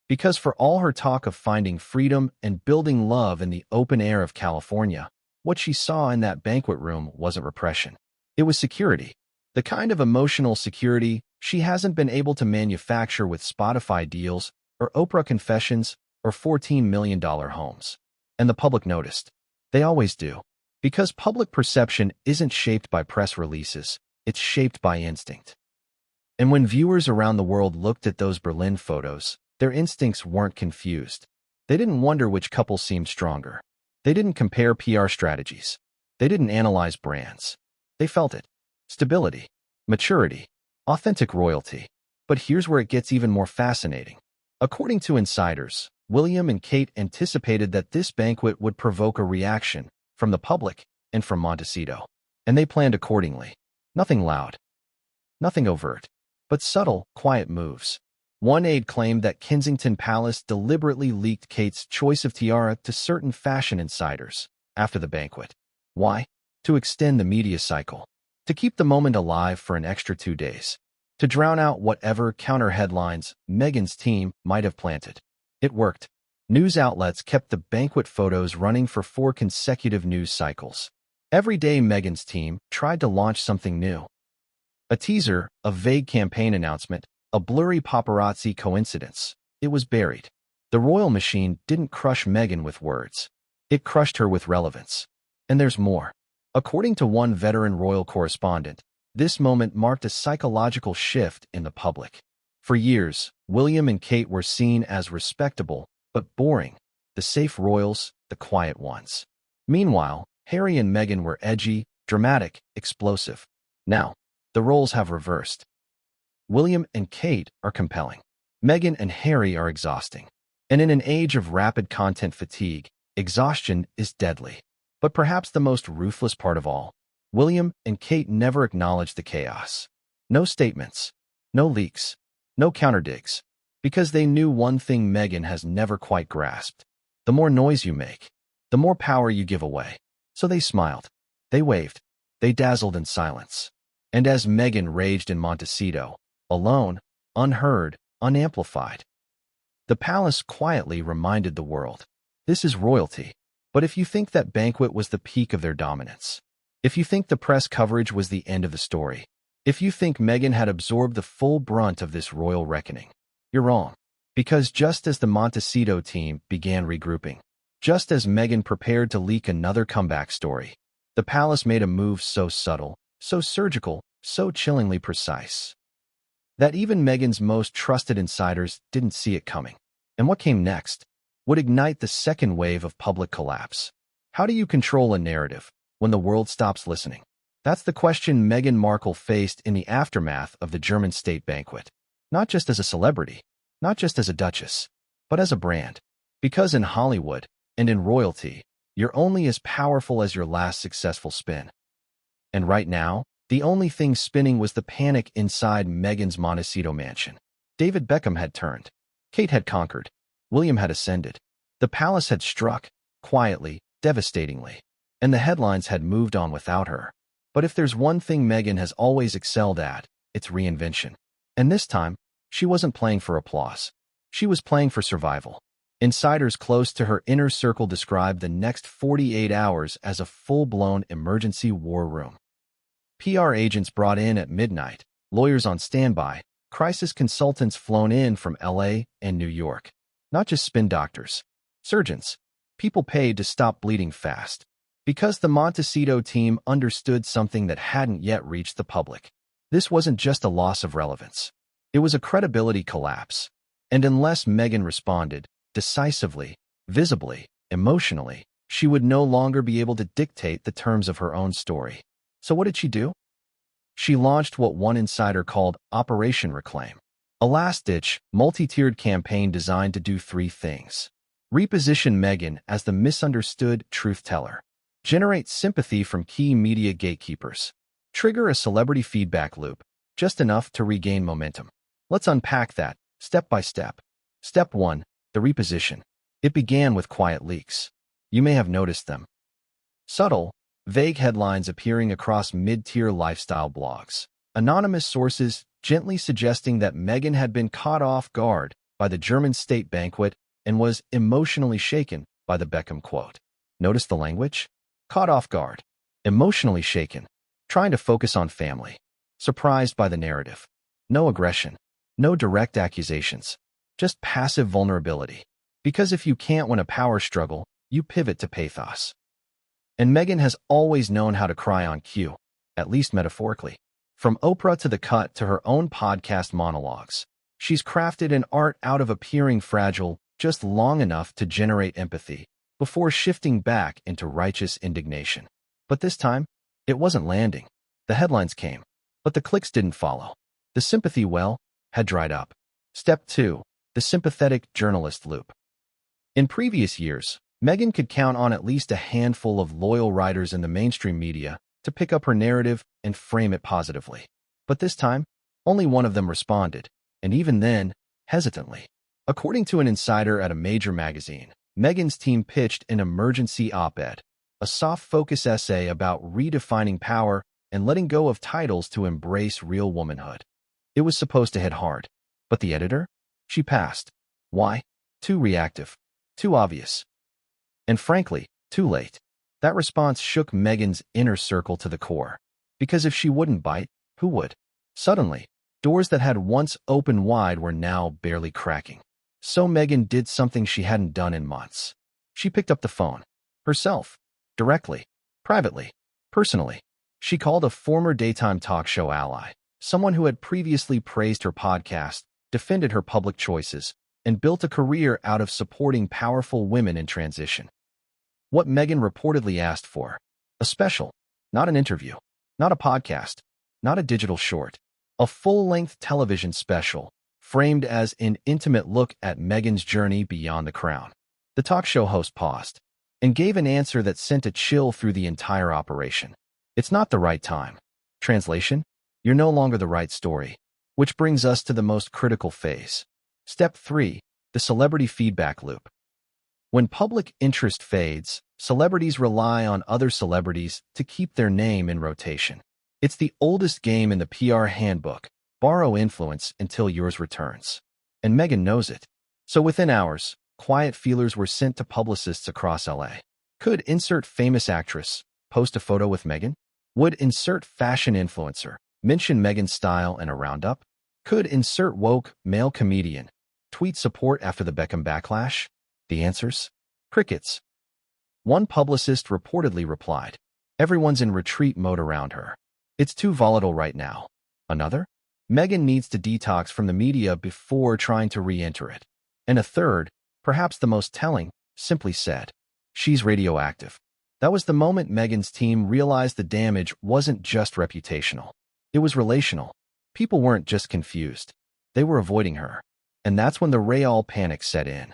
Because for all her talk of finding freedom and building love in the open air of California, what she saw in that banquet room wasn't repression. It was security. The kind of emotional security she hasn't been able to manufacture with Spotify deals or Oprah confessions or $14 million homes. And the public noticed. They always do. Because public perception isn't shaped by press releases, it's shaped by instinct. And when viewers around the world looked at those Berlin photos, their instincts weren't confused. They didn't wonder which couple seemed stronger. They didn't compare PR strategies. They didn't analyze brands. They felt it. Stability, maturity, authentic royalty. But here's where it gets even more fascinating. According to insiders, William and Kate anticipated that this banquet would provoke a reaction from the public and from Montecito. And they planned accordingly. Nothing loud. Nothing overt. But subtle, quiet moves. One aide claimed that Kensington Palace deliberately leaked Kate's choice of tiara to certain fashion insiders after the banquet. Why? To extend the media cycle. To keep the moment alive for an extra 2 days. To drown out whatever counter-headlines Meghan's team might have planted. It worked. News outlets kept the banquet photos running for 4 consecutive news cycles. Every day Meghan's team tried to launch something new. A teaser, a vague campaign announcement, a blurry paparazzi coincidence. It was buried. The royal machine didn't crush Meghan with words. It crushed her with relevance. And there's more. According to one veteran royal correspondent, this moment marked a psychological shift in the public. For years, William and Kate were seen as respectable, but boring. The safe royals, the quiet ones. Meanwhile, Harry and Meghan were edgy, dramatic, explosive. Now, the roles have reversed. William and Kate are compelling. Meghan and Harry are exhausting. And in an age of rapid content fatigue, exhaustion is deadly. But perhaps the most ruthless part of all, William and Kate never acknowledged the chaos. No statements, no leaks, no counterdigs. Because they knew one thing Meghan has never quite grasped. The more noise you make, the more power you give away. So they smiled. They waved. They dazzled in silence. And as Meghan raged in Montecito, alone, unheard, unamplified, the palace quietly reminded the world, this is royalty. But if you think that banquet was the peak of their dominance, if you think the press coverage was the end of the story, if you think Meghan had absorbed the full brunt of this royal reckoning, you're wrong. Because just as the Montecito team began regrouping, just as Meghan prepared to leak another comeback story, the palace made a move so subtle, so surgical, so chillingly precise, that even Meghan's most trusted insiders didn't see it coming. And what came next would ignite the second wave of public collapse. How do you control a narrative when the world stops listening? That's the question Meghan Markle faced in the aftermath of the German state banquet. Not just as a celebrity, not just as a duchess, but as a brand. Because in Hollywood and in royalty, you're only as powerful as your last successful spin. And right now, the only thing spinning was the panic inside Meghan's Montecito mansion. David Beckham had turned. Kate had conquered. William had ascended. The palace had struck, quietly, devastatingly. And the headlines had moved on without her. But if there's one thing Meghan has always excelled at, it's reinvention. And this time, she wasn't playing for applause. She was playing for survival. Insiders close to her inner circle described the next 48 hours as a full-blown emergency war room. PR agents brought in at midnight, lawyers on standby, crisis consultants flown in from LA and New York. Not just spin doctors, surgeons, people paid to stop bleeding fast. Because the Montecito team understood something that hadn't yet reached the public. This wasn't just a loss of relevance. It was a credibility collapse. And unless Meghan responded, decisively, visibly, emotionally, she would no longer be able to dictate the terms of her own story. So what did she do? She launched what one insider called Operation Reclaim, a last-ditch, multi-tiered campaign designed to do three things. Reposition Meghan as the misunderstood truth-teller. Generate sympathy from key media gatekeepers. Trigger a celebrity feedback loop, just enough to regain momentum. Let's unpack that, step by step. Step 1. The reposition. It began with quiet leaks. You may have noticed them. Subtle, vague headlines appearing across mid-tier lifestyle blogs. Anonymous sources gently suggesting that Meghan had been caught off guard by the German state banquet and was emotionally shaken by the Beckham quote. Notice the language? Caught off guard. Emotionally shaken. Trying to focus on family. Surprised by the narrative. No aggression. No direct accusations. Just passive vulnerability. Because if you can't win a power struggle, you pivot to pathos. And Meghan has always known how to cry on cue, at least metaphorically. From Oprah to The Cut to her own podcast monologues, she's crafted an art out of appearing fragile just long enough to generate empathy, before shifting back into righteous indignation. But this time, it wasn't landing. The headlines came, but the clicks didn't follow. The sympathy well had dried up. Step 2. The sympathetic journalist loop. In previous years, Meghan could count on at least a handful of loyal writers in the mainstream media to pick up her narrative and frame it positively. But this time, only one of them responded, and even then, hesitantly. According to an insider at a major magazine, Meghan's team pitched an emergency op-ed, a soft-focus essay about redefining power and letting go of titles to embrace real womanhood. It was supposed to hit hard, but the editor? She passed. Why? Too reactive. Too obvious. And frankly, too late. That response shook Meghan's inner circle to the core. Because if she wouldn't bite, who would? Suddenly, doors that had once opened wide were now barely cracking. So Meghan did something she hadn't done in months. She picked up the phone. Herself. Directly. Privately. Personally. She called a former daytime talk show ally, someone who had previously praised her podcast, defended her public choices, and built a career out of supporting powerful women in transition. What Meghan reportedly asked for. A special. Not an interview. Not a podcast. Not a digital short. A full-length television special, framed as an intimate look at Meghan's journey beyond the crown. The talk show host paused and gave an answer that sent a chill through the entire operation. It's not the right time. Translation? You're no longer the right story. Which brings us to the most critical phase. Step 3. The celebrity feedback loop. When public interest fades, celebrities rely on other celebrities to keep their name in rotation. It's the oldest game in the PR handbook. Borrow influence until yours returns. And Meghan knows it. So within hours, quiet feelers were sent to publicists across LA. Could insert famous actress post a photo with Meghan? Would insert fashion influencer mention Meghan's style and a roundup? Could insert woke male comedian Tweet support after the Beckham backlash? The answers? Crickets. One publicist reportedly replied, "Everyone's in retreat mode around her. It's too volatile right now." Another? "Meghan needs to detox from the media before trying to re-enter it." And a third, perhaps the most telling, simply said, "She's radioactive." That was the moment Meghan's team realized the damage wasn't just reputational. It was relational. People weren't just confused. They were avoiding her. And that's when the real panic set in.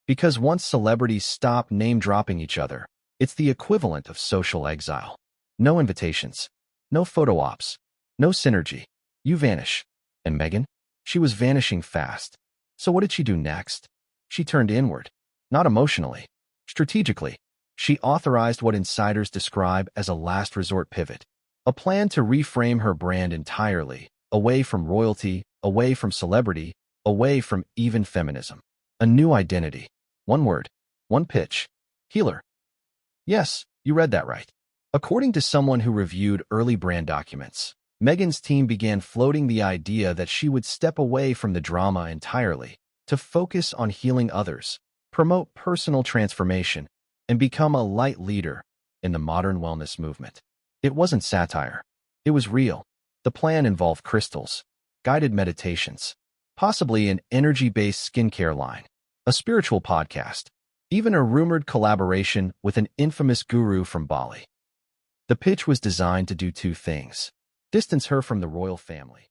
Because once celebrities stop name-dropping each other, it's the equivalent of social exile. No invitations. No photo ops. No synergy. You vanish. And Meghan? She was vanishing fast. So what did she do next? She turned inward. Not emotionally. Strategically. She authorized what insiders describe as a last resort pivot. A plan to reframe her brand entirely, away from royalty, away from celebrity, away from even feminism. A new identity. One word. One pitch. Healer. Yes, you read that right. According to someone who reviewed early brand documents, Meghan's team began floating the idea that she would step away from the drama entirely to focus on healing others, promote personal transformation, and become a light leader in the modern wellness movement. It wasn't satire. It was real. The plan involved crystals, guided meditations, possibly an energy-based skincare line, a spiritual podcast, even a rumored collaboration with an infamous guru from Bali. The pitch was designed to do two things: distance her from the royal family